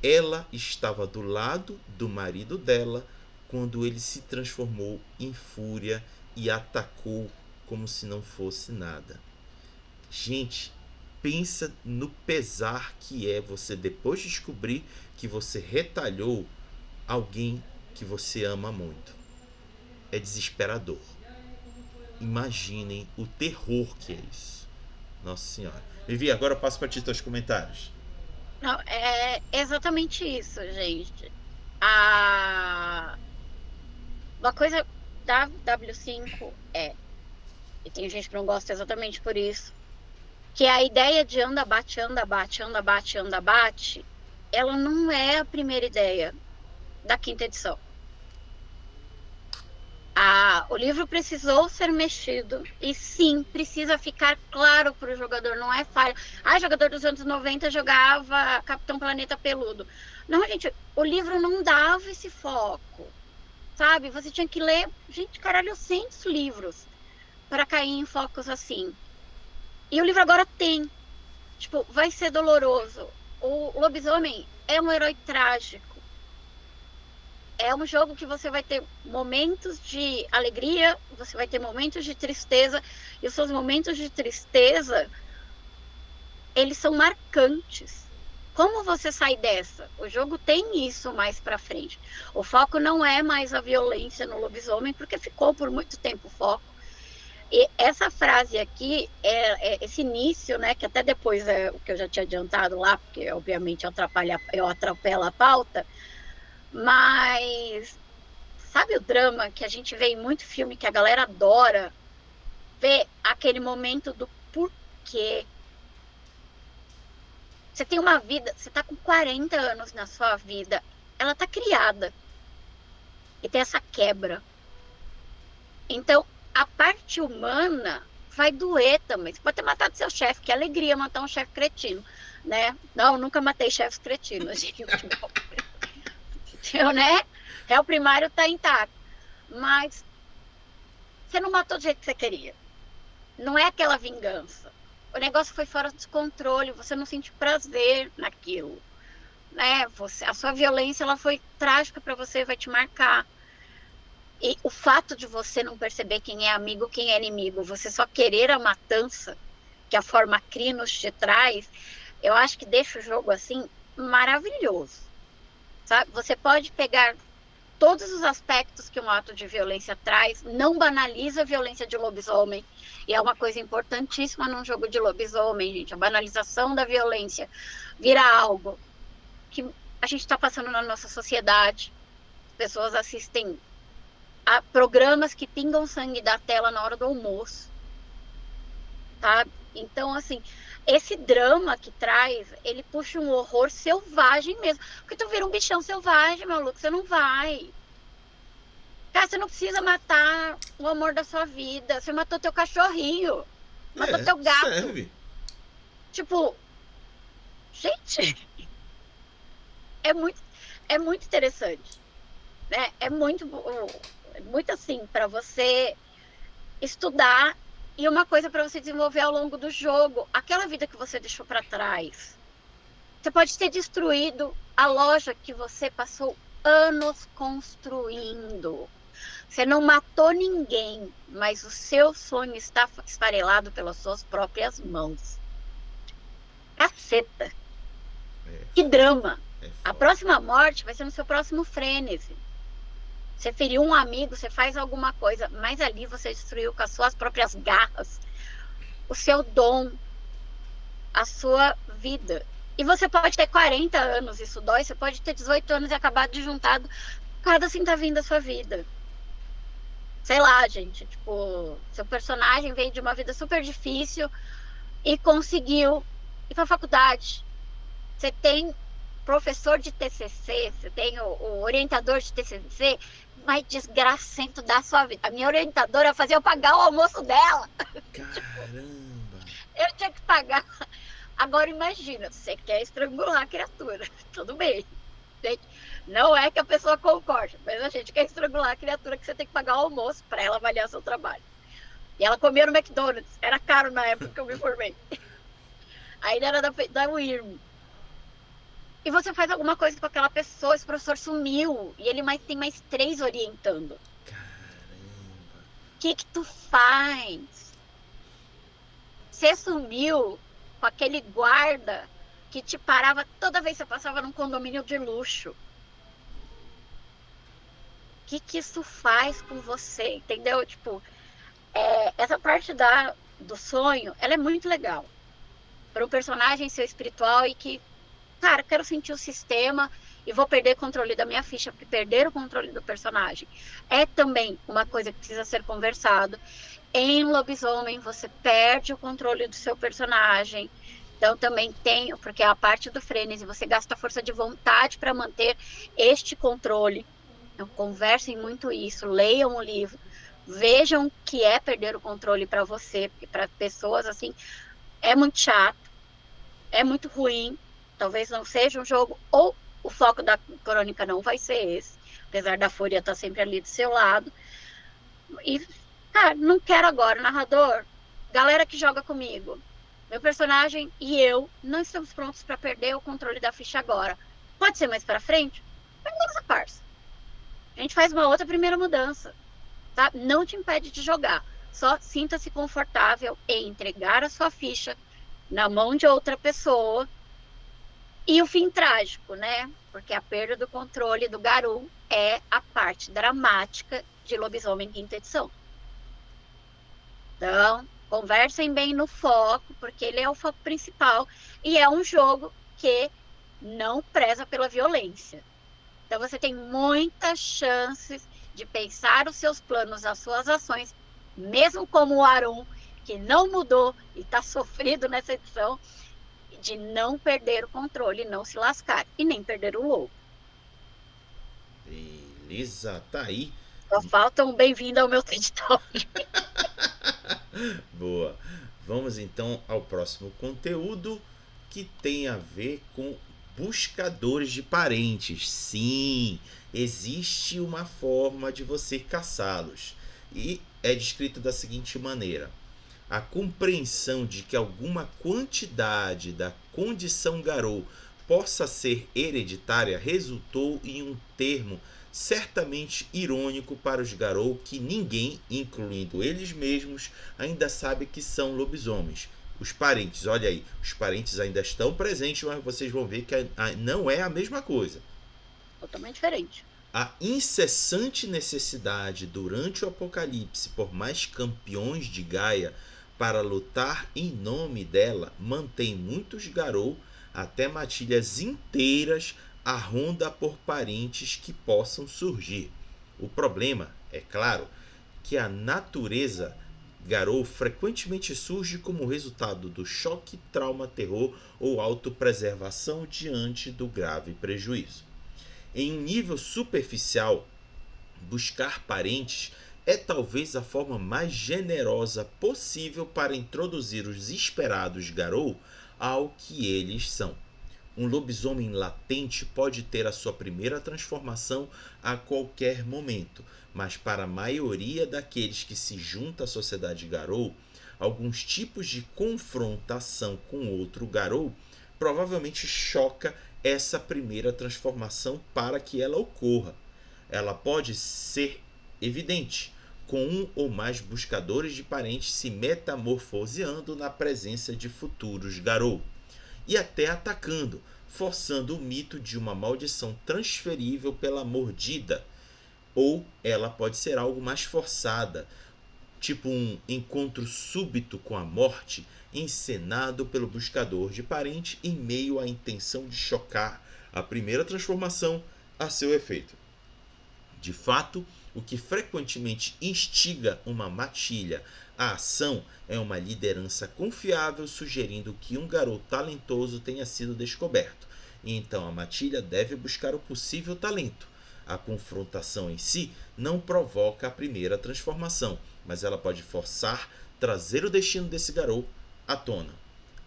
Ela estava do lado do marido dela quando ele se transformou em fúria e atacou como se não fosse nada. Gente, pensa no pesar que é você depois descobrir que você retalhou alguém que você ama muito. É desesperador. Imaginem o terror que é isso. Nossa Senhora. Vivi, agora eu passo para ti teus comentários. Não, é exatamente isso, gente. A... Uma coisa da W5 e tem gente que não gosta exatamente por isso, que a ideia de anda, bate, anda, bate, anda, bate, anda, bate, ela não é a primeira ideia da quinta edição. O livro precisou ser mexido e sim, precisa ficar claro para o jogador, não é falha. Jogador dos anos 90 jogava Capitão Planeta Peludo. Não, gente, o livro não dava esse foco, sabe? Você tinha que ler, gente, caralho, 100 livros para cair em focos assim. E o livro agora tem. Tipo, vai ser doloroso. O lobisomem é um herói trágico. É um jogo que você vai ter momentos de alegria, você vai ter momentos de tristeza, e os seus momentos de tristeza, eles são marcantes. Como você sai dessa? O jogo tem isso mais pra frente. O foco não é mais a violência no lobisomem, porque ficou por muito tempo o foco. E essa frase aqui, esse início, né, que até depois é o que eu já tinha adiantado lá, porque obviamente eu atropelo a pauta, mas sabe o drama que a gente vê em muito filme que a galera adora? Ver aquele momento do porquê. Você tem uma vida, você tá com 40 anos na sua vida, ela tá criada. E tem essa quebra. Então, a parte humana vai doer também. Você pode ter matado seu chefe, que alegria matar um chefe cretino, né? Não, nunca matei chefes cretinos, gente. Eu, né? Réu primário tá intacto. Mas você não matou do jeito que você queria. Não é aquela vingança. O negócio foi fora de controle, você não sente prazer naquilo, né? A sua violência ela foi trágica para você, vai te marcar. E o fato de você não perceber quem é amigo, quem é inimigo, você só querer a matança que a forma Crinos te traz, eu acho que deixa o jogo assim maravilhoso, sabe? Você pode pegar todos os aspectos que um ato de violência traz, não banaliza a violência de lobisomem, e é uma coisa importantíssima num jogo de lobisomem, gente, a banalização da violência vira algo que a gente está passando na nossa sociedade, as pessoas assistem a programas que pingam sangue da tela na hora do almoço, tá? Então, assim, esse drama que traz, ele puxa um horror selvagem mesmo, porque tu vira um bichão selvagem, maluco, você não vai. Cara, você não precisa matar o amor da sua vida. Você matou teu cachorrinho. Matou teu gato. Serve. Tipo, gente, é muito interessante. Né? É muito assim, para você estudar e uma coisa para você desenvolver ao longo do jogo. Aquela vida que você deixou para trás. Você pode ter destruído a loja que você passou anos construindo. Você não matou ninguém, mas o seu sonho está esfarelado pelas suas próprias mãos. Caceta! Que drama! A próxima morte vai ser no seu próximo frênese. Você feriu um amigo, você faz alguma coisa, mas ali você destruiu com as suas próprias garras o seu dom, a sua vida. E você pode ter 40 anos, isso dói, você pode ter 18 anos e acabar de juntado cada centavinho da sua vida. Sei lá, gente, tipo, seu personagem veio de uma vida super difícil e conseguiu ir para a faculdade. Você tem professor de TCC, você tem o orientador de TCC mais desgracento da sua vida. A minha orientadora fazia eu pagar o almoço dela. Caramba! Eu tinha que pagar. Agora imagina, você quer estrangular a criatura. Tudo bem. Gente, não é que a pessoa concorde, mas a gente quer estrangular a criatura que você tem que pagar o almoço para ela avaliar seu trabalho. E ela comia no McDonald's, era caro na época que eu me formei. Ainda era da WIRM. e você faz alguma coisa com aquela pessoa, esse professor sumiu, e ele tem mais 3 orientando. O Caramba. que tu faz? Você sumiu com aquele guarda que te parava toda vez que você passava num condomínio de luxo. O que isso faz com você, entendeu? Tipo, essa parte do sonho, ela é muito legal. Para um personagem ser espiritual e que, cara, quero sentir o sistema e vou perder o controle da minha ficha, porque perder o controle do personagem é também uma coisa que precisa ser conversado. Em Lobisomem, você perde o controle do seu personagem. Então, também tem, porque a parte do frenesi, você gasta força de vontade para manter este controle. Então, conversem muito isso, leiam o livro, vejam o que é perder o controle para você, porque para pessoas assim é muito chato, é muito ruim. Talvez não seja um jogo, ou o foco da crônica não vai ser esse, apesar da Fúria estar sempre ali do seu lado. E, cara, não quero agora, narrador, galera que joga comigo, meu personagem e eu não estamos prontos para perder o controle da ficha agora. Pode ser mais para frente? Beleza, parça. A gente faz uma outra primeira mudança, tá? Não te impede de jogar. Só sinta-se confortável em entregar a sua ficha na mão de outra pessoa. E o fim trágico, né? Porque a perda do controle do Garou é a parte dramática de Lobisomem Quinta Edição. Então, conversem bem no foco, porque ele é o foco principal e é um jogo que não preza pela violência. Então, você tem muitas chances de pensar os seus planos, as suas ações, mesmo como o Arum, que não mudou e está sofrido nessa edição, de não perder o controle, não se lascar e nem perder o lobo. Beleza, tá aí. Só falta um bem-vindo ao meu TED Talk. Boa. Vamos então ao próximo conteúdo, que tem a ver com buscadores de parentes. Sim, existe uma forma de você caçá-los. E é descrito da seguinte maneira: a compreensão de que alguma quantidade da condição Garou possa ser hereditária resultou em um termo certamente irônico para os Garou, que ninguém, incluindo eles mesmos, ainda sabe que são lobisomens. Os parentes, olha aí, os parentes ainda estão presentes, mas vocês vão ver que não é a mesma coisa. Totalmente diferente. A incessante necessidade durante o apocalipse por mais campeões de Gaia para lutar em nome dela mantém muitos Garou, até matilhas inteiras, a ronda por parentes que possam surgir. O problema, é claro, que a natureza Garou frequentemente surge como resultado do choque, trauma, terror ou autopreservação diante do grave prejuízo. Em um nível superficial, buscar parentes é talvez a forma mais generosa possível para introduzir os esperados Garou ao que eles são. Um lobisomem latente pode ter a sua primeira transformação a qualquer momento, mas para a maioria daqueles que se juntam à sociedade Garou, alguns tipos de confrontação com outro Garou provavelmente choca essa primeira transformação para que ela ocorra. Ela pode ser evidente, com um ou mais buscadores de parentes se metamorfoseando na presença de futuros Garou, e até atacando, forçando o mito de uma maldição transferível pela mordida. Ou ela pode ser algo mais forçada, tipo um encontro súbito com a morte, encenado pelo buscador de parente em meio à intenção de chocar a primeira transformação a seu efeito. De fato, o que frequentemente instiga uma matilha à ação é uma liderança confiável sugerindo que um garoto talentoso tenha sido descoberto, e então a matilha deve buscar o possível talento. A confrontação em si não provoca a primeira transformação, mas ela pode forçar trazer o destino desse garoto à tona.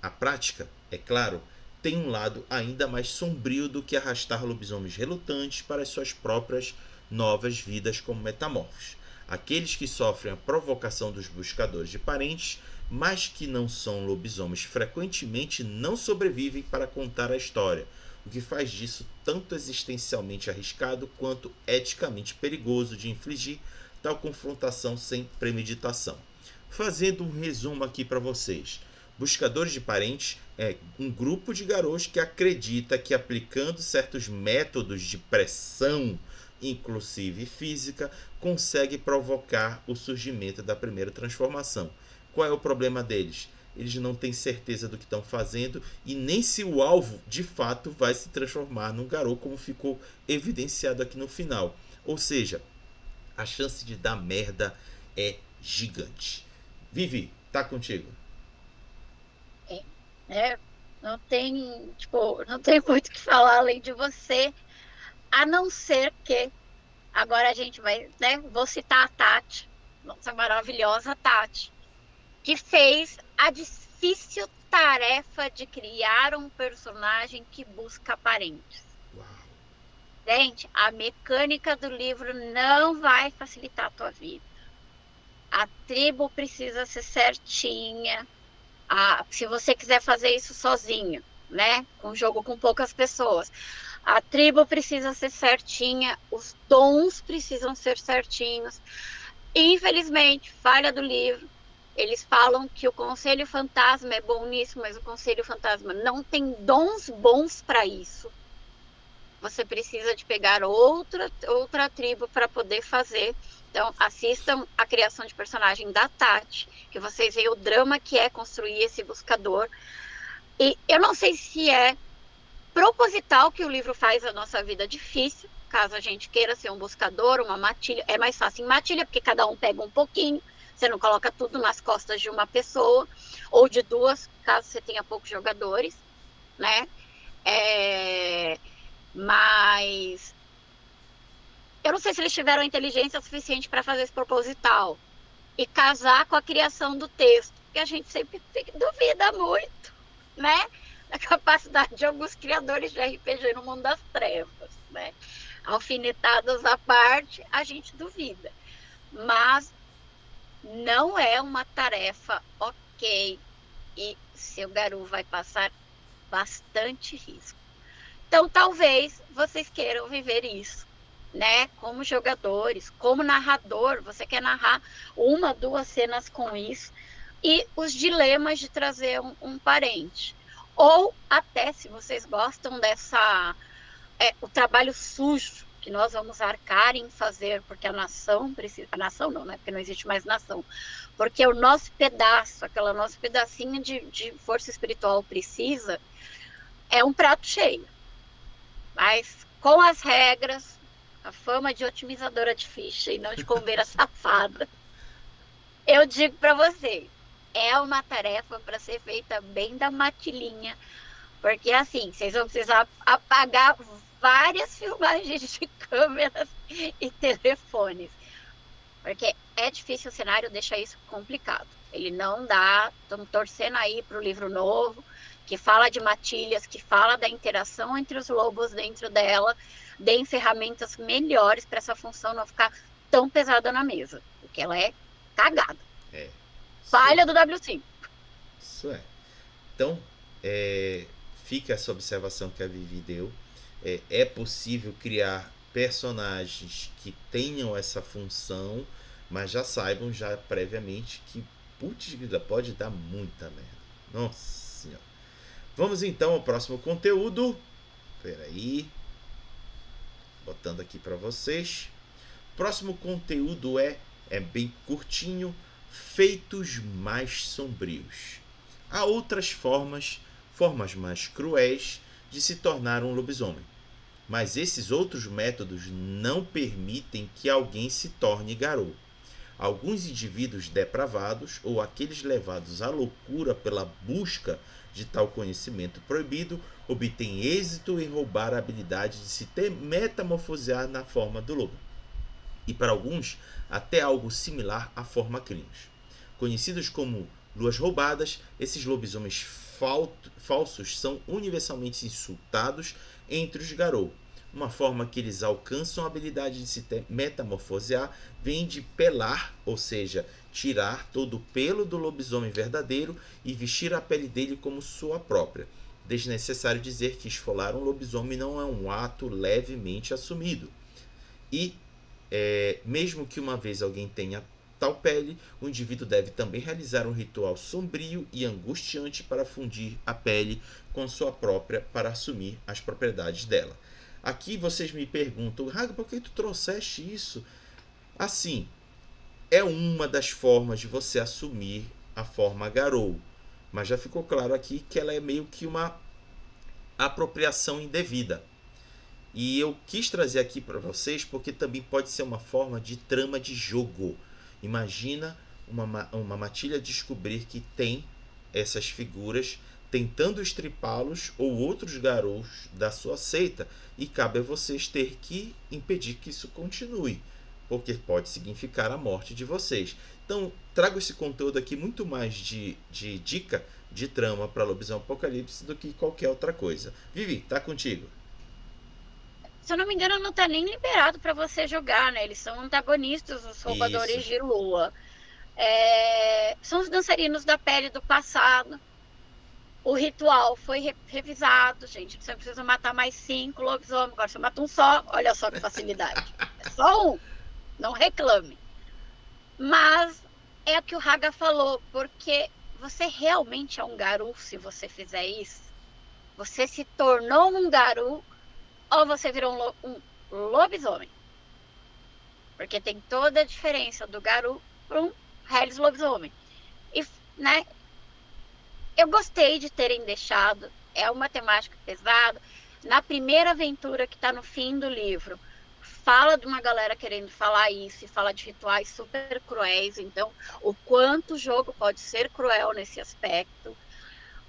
A prática, é claro, tem um lado ainda mais sombrio do que arrastar lobisomens relutantes para as suas próprias novas vidas como metamorfos. Aqueles que sofrem a provocação dos buscadores de parentes, mas que não são lobisomens, frequentemente não sobrevivem para contar a história. o que faz disso tanto existencialmente arriscado quanto eticamente perigoso de infligir tal confrontação sem premeditação. Fazendo um resumo aqui para vocês. Buscadores de parentes é um grupo de garotos que acredita que aplicando certos métodos de pressão, inclusive física, consegue provocar o surgimento da primeira transformação. Qual é o problema deles? Eles não têm certeza do que estão fazendo e nem se o alvo de fato vai se transformar num garoto, como ficou evidenciado aqui no final. Ou seja, a chance de dar merda é gigante. Vivi, tá contigo. Não tem, tipo, não tem muito o que falar além de você, a não ser que agora a gente vai, né? Vou citar a Tati, nossa maravilhosa Tati, que fez a difícil tarefa de criar um personagem que busca parentes. Uau. Gente, a mecânica do livro não vai facilitar a tua vida. A tribo precisa ser certinha. Se você quiser fazer isso sozinho, né? Um jogo com poucas pessoas. A tribo precisa ser certinha, os tons precisam ser certinhos. Infelizmente, falha do livro. Eles falam que o Conselho Fantasma é bom nisso, mas o Conselho Fantasma não tem dons bons para isso. Você precisa de pegar outra tribo para poder fazer. Então, assistam a criação de personagem da Tati, que vocês veem o drama que é construir esse buscador. E eu não sei se é proposital que o livro faz a nossa vida difícil, caso a gente queira ser um buscador, uma matilha. É mais fácil em matilha, porque cada um pega um pouquinho, você não coloca tudo nas costas de uma pessoa, ou de duas, caso você tenha poucos jogadores, né? Mas eu não sei se eles tiveram inteligência suficiente para fazer esse proposital e casar com a criação do texto, porque a gente sempre duvida muito, né? Da capacidade de alguns criadores de RPG no mundo das trevas, né? Alfinetadas à parte, a gente duvida. Mas não é uma tarefa ok e seu garoto vai passar bastante risco. Então, talvez vocês queiram viver isso, né? Como jogadores, como narrador, você quer narrar uma, duas cenas com isso, e os dilemas de trazer um parente. Ou até, se vocês gostam o trabalho sujo que nós vamos arcar em fazer, porque a nação precisa. A nação não, né? Porque não existe mais nação. Porque o nosso pedaço, aquela nosso pedacinho de força espiritual precisa, é um prato cheio. Mas com as regras, a fama de otimizadora de ficha e não de combeira safada, eu digo para vocês, é uma tarefa para ser feita bem da matilhinha, porque assim, vocês vão precisar apagar várias filmagens de câmeras e telefones, porque é difícil o cenário, deixa isso complicado. Ele não dá, estamos torcendo aí para o livro novo, que fala de matilhas, que fala da interação entre os lobos dentro dela, deem ferramentas melhores para essa função não ficar tão pesada na mesa, porque ela é cagada. Falha do W5. Isso é. Então, fica essa observação que a Vivi deu. É possível criar personagens que tenham essa função, mas já saibam já previamente que putz, pode dar muita merda. Nossa senhora. Vamos então ao próximo conteúdo. Peraí. Botando aqui para vocês. Próximo conteúdo é bem curtinho. Feitos mais sombrios. Há outras formas mais cruéis de se tornar um lobisomem. Mas esses outros métodos não permitem que alguém se torne garou. Alguns indivíduos depravados ou aqueles levados à loucura pela busca de tal conhecimento proibido obtêm êxito em roubar a habilidade de se metamorfosear na forma do lobo. E para alguns, até algo similar à forma crinos. Conhecidos como luas roubadas, esses lobisomens falsos são universalmente insultados entre os garou. Uma forma que eles alcançam a habilidade de se metamorfosear vem de pelar, ou seja, tirar todo o pelo do lobisomem verdadeiro e vestir a pele dele como sua própria. Desnecessário dizer que esfolar um lobisomem não é um ato levemente assumido. E, mesmo que uma vez alguém tenha tal pele, o indivíduo deve também realizar um ritual sombrio e angustiante para fundir a pele com sua própria para assumir as propriedades dela. Aqui vocês me perguntam, Raga, por que tu trouxeste isso? Assim, é uma das formas de você assumir a forma Garou. Mas já ficou claro aqui que ela é meio que uma apropriação indevida. E eu quis trazer aqui para vocês porque também pode ser uma forma de trama de jogo. Imagina uma matilha descobrir que tem essas figuras tentando estripá-los ou outros garous da sua seita, e cabe a vocês ter que impedir que isso continue, porque pode significar a morte de vocês. Então, trago esse conteúdo aqui muito mais de dica de trama para Lobisomem Apocalipse do que qualquer outra coisa. Vivi, tá contigo. Se eu não me engano, não tá nem liberado para você jogar, né? Eles são antagonistas, os Isso. roubadores de lua. São os dançarinos da pele do passado. O ritual foi revisado, gente. Você precisa matar mais 5 lobisomens. Agora você mata um só. Olha só que facilidade. É só um. Não reclame. Mas é o que o Raga falou, porque você realmente é um garu se você fizer isso. Você se tornou um garu ou você virou um lobisomem. Porque tem toda a diferença do garu para um Hellis lobisomem. E, né, eu gostei de terem deixado. É uma temática pesada. Na primeira aventura que está no fim do livro, fala de uma galera querendo falar isso e fala de rituais super cruéis. Então, o quanto o jogo pode ser cruel nesse aspecto.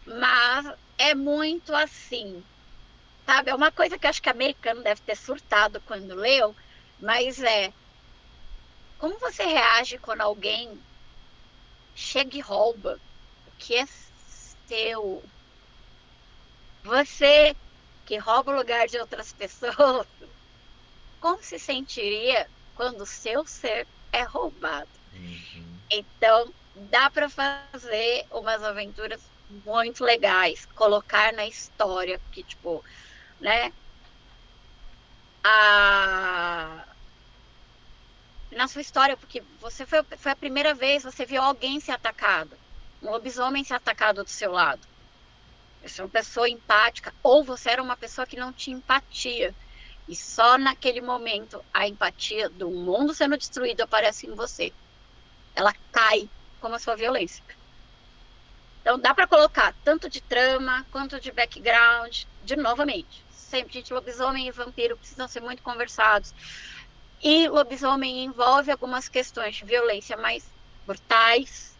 Mas é muito assim, sabe? É uma coisa que eu acho que o americano deve ter surtado quando leu, mas como você reage quando alguém chega e rouba o que é seu? Você que rouba o lugar de outras pessoas, como se sentiria quando o seu ser é roubado? Então, dá para fazer umas aventuras muito legais, colocar na história que, tipo, né, na sua história, porque você foi a primeira vez, você viu alguém ser atacado, um lobisomem ser atacado do seu lado. Você é uma pessoa empática, ou você era uma pessoa que não tinha empatia. E só naquele momento a empatia do mundo sendo destruído aparece em você. Ela cai como a sua violência. Então dá para colocar tanto de trama quanto de background, de novamente. Sempre, gente, lobisomem e vampiro precisam ser muito conversados. E lobisomem envolve algumas questões de violência mais brutais,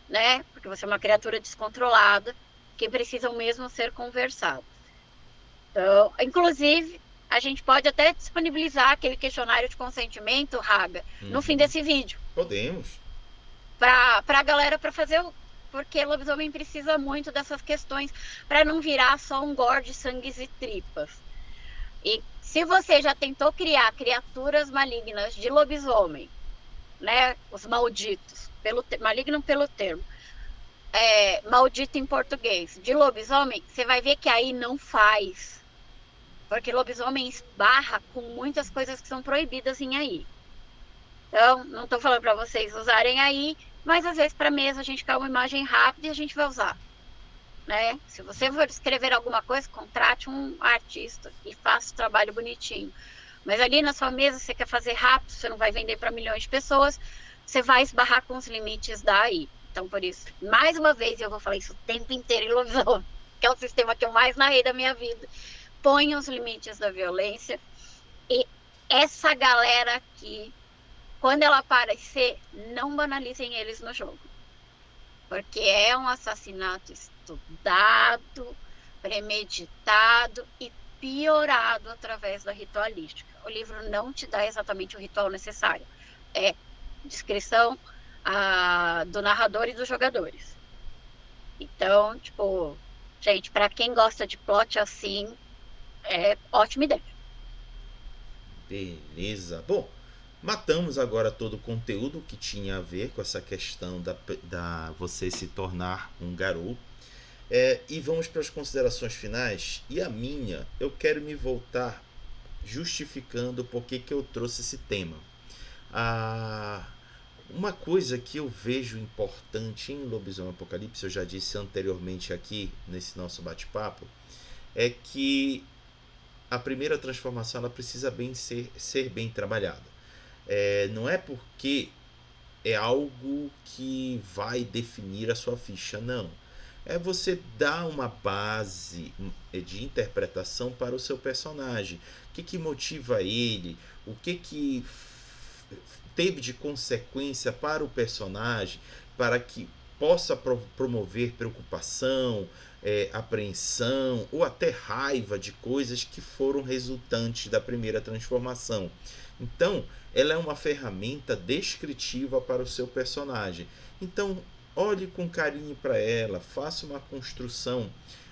né? Porque você é uma criatura descontrolada, que precisam mesmo ser conversados. Então, inclusive, a gente pode até disponibilizar aquele questionário de consentimento, Raga, no fim desse vídeo. Podemos. Para a galera para fazer o. Porque lobisomem precisa muito dessas questões para não virar só um gore de sangues e tripas. E se você já tentou criar criaturas malignas de lobisomem, né? Os malditos, maligno pelo termo, maldito em português, de lobisomem, você vai ver que aí não faz. Porque lobisomem esbarra com muitas coisas que são proibidas em aí. Então, não estou falando para vocês usarem aí, mas às vezes para mesa a gente quer uma imagem rápida e a gente vai usar. Né? Se você for escrever alguma coisa, contrate um artista e faça o trabalho bonitinho. Mas ali na sua mesa você quer fazer rápido, você não vai vender para milhões de pessoas, você vai esbarrar com os limites daí. Então, por isso, mais uma vez, eu vou falar isso o tempo inteiro em lobisomem, que é o sistema que eu mais narrei da minha vida. Ponham os limites da violência. E essa galera aqui, quando ela aparecer, não banalizem eles no jogo. Porque é um assassinato estudado, premeditado e piorado através da ritualística. O livro não te dá exatamente o ritual necessário. É descrição do narrador e dos jogadores. Então, tipo, gente, para quem gosta de plot assim, é ótima ideia. Beleza. Bom, matamos agora todo o conteúdo que tinha a ver com essa questão da você se tornar um garou. E vamos para as considerações finais. E a minha, eu quero me voltar justificando por que eu trouxe esse tema. Ah, uma coisa que eu vejo importante em Lobisomem Apocalipse, eu já disse anteriormente aqui nesse nosso bate-papo, é que a primeira transformação ela precisa ser bem trabalhada. Não é porque é algo que vai definir a sua ficha, não. É você dar uma base de interpretação para o seu personagem. O que motiva ele? O que teve de consequência para o personagem para que possa promover preocupação, apreensão ou até raiva de coisas que foram resultantes da primeira transformação. Então, ela é uma ferramenta descritiva para o seu personagem. Então, olhe com carinho para ela, faça uma construção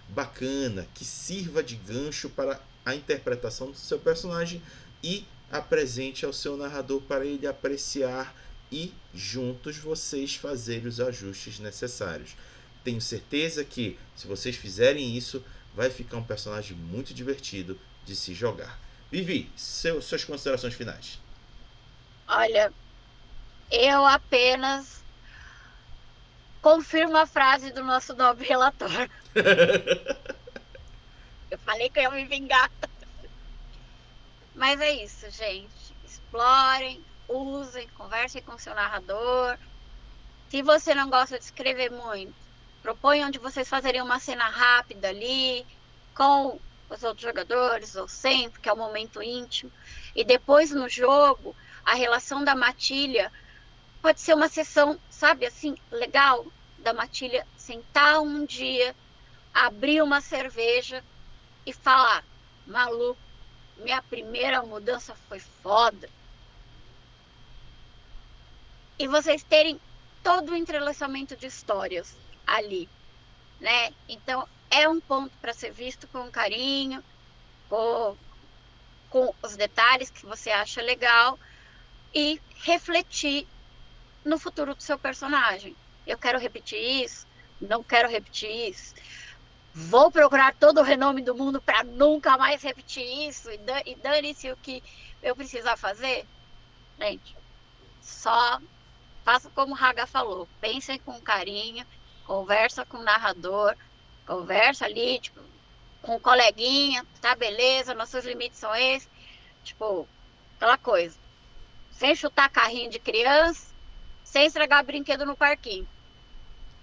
bacana que sirva de gancho para a interpretação do seu personagem e apresente ao seu narrador para ele apreciar e juntos vocês fazerem os ajustes necessários. Tenho certeza que se vocês fizerem isso, vai ficar um personagem muito divertido de se jogar. Vivi, suas considerações finais. Olha, eu apenas confirmo a frase do nosso nobre relator. Eu falei que eu ia me vingar. Mas é isso, gente. Explorem, usem, conversem com seu narrador. Se você não gosta de escrever muito, proponha onde vocês fazeriam uma cena rápida ali, com os outros jogadores, ou sem, porque é um momento íntimo. E depois no jogo, a relação da matilha pode ser uma sessão, sabe, assim, legal, da matilha sentar um dia, abrir uma cerveja e falar: maluco, minha primeira mudança foi foda. E vocês terem todo o entrelaçamento de histórias ali, né? Então, é um ponto para ser visto com carinho, com os detalhes que você acha legal e refletir no futuro do seu personagem. Eu quero repetir isso? Não quero repetir isso? Vou procurar todo o renome do mundo para nunca mais repetir isso e dane-se o que eu precisar fazer? Gente, só faça como o Raga falou, pensem com carinho, conversa com o narrador, conversa ali, tipo, com o coleguinha, tá, beleza, nossos limites são esses, tipo, aquela coisa, sem chutar carrinho de criança, sem estragar brinquedo no parquinho,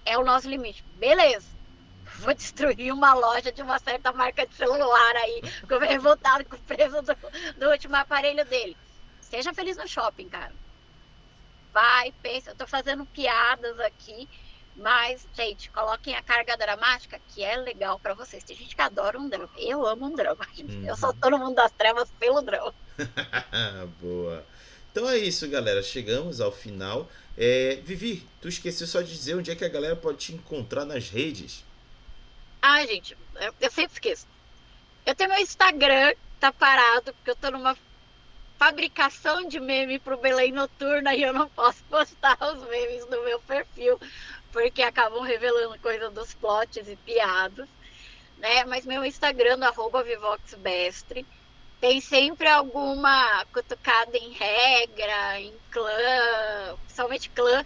é o nosso limite, beleza. Vou destruir uma loja de uma certa marca de celular aí, ficou revoltado com o preço do último aparelho dele. Seja feliz no shopping, cara. Vai, pensa, eu tô fazendo piadas aqui, mas, gente, coloquem a carga dramática, que é legal para vocês. Tem gente que adora um drama. Eu amo um drama. Eu só tô no mundo das trevas pelo drama. Boa. Então é isso, galera. Chegamos ao final. Vivi, tu esqueceu só de dizer onde é que a galera pode te encontrar nas redes. Ai, gente, eu sempre esqueço. Eu tenho meu Instagram, tá parado, porque eu tô numa fabricação de meme pro Belém Noturna e eu não posso postar os memes no meu perfil, porque acabam revelando coisa dos plots e piadas, né? Mas meu Instagram, @vivoxbestre, tem sempre alguma cutucada em regra, em clã, principalmente clã,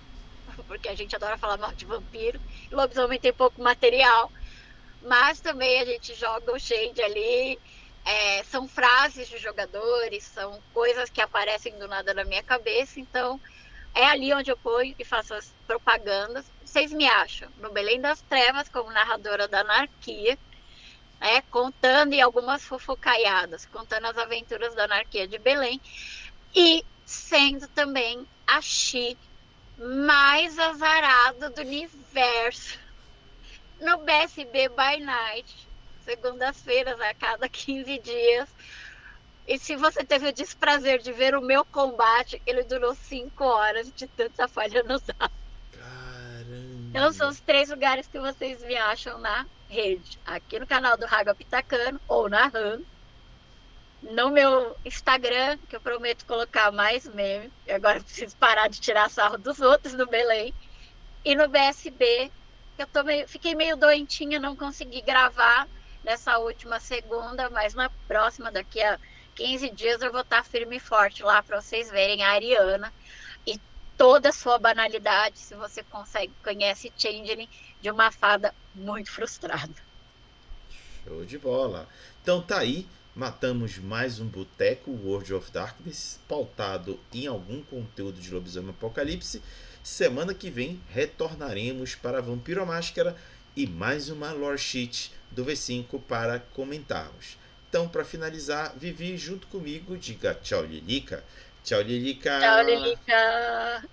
porque a gente adora falar mal de vampiro, e lobisomem tem pouco material, mas também a gente joga o shade ali. São frases de jogadores, são coisas que aparecem do nada na minha cabeça, então é ali onde eu ponho e faço as propagandas. Vocês me acham no Belém das Trevas como narradora da anarquia, contando em algumas fofocaiadas, contando as aventuras da anarquia de Belém e sendo também a Xi mais azarada do universo no BSB by Night, segundas-feiras a cada 15 dias. E se você teve o desprazer de ver o meu combate, ele durou 5 horas de tanta falha no dado. Caramba. Então são os 3 lugares que vocês me acham na rede. Aqui no canal do Raga Pitacano ou na RAM. No meu Instagram, que eu prometo colocar mais meme. E agora eu preciso parar de tirar sarro dos outros no Belém. E no BSB, Fiquei meio doentinha, não consegui gravar nessa última segunda, mas na próxima, daqui a 15 dias, eu vou estar firme e forte lá para vocês verem a Ariana e toda a sua banalidade, se você conhece Changeling, de uma fada muito frustrada. Show de bola. Então tá aí, matamos mais um boteco World of Darkness, pautado em algum conteúdo de Lobisomem Apocalipse. Semana que vem retornaremos para Vampiro à Máscara e mais uma lore sheet do V5 para comentarmos. Então, para finalizar, Vivi junto comigo, diga tchau, Lilica. Tchau, Tchau, Lilica. Lilica!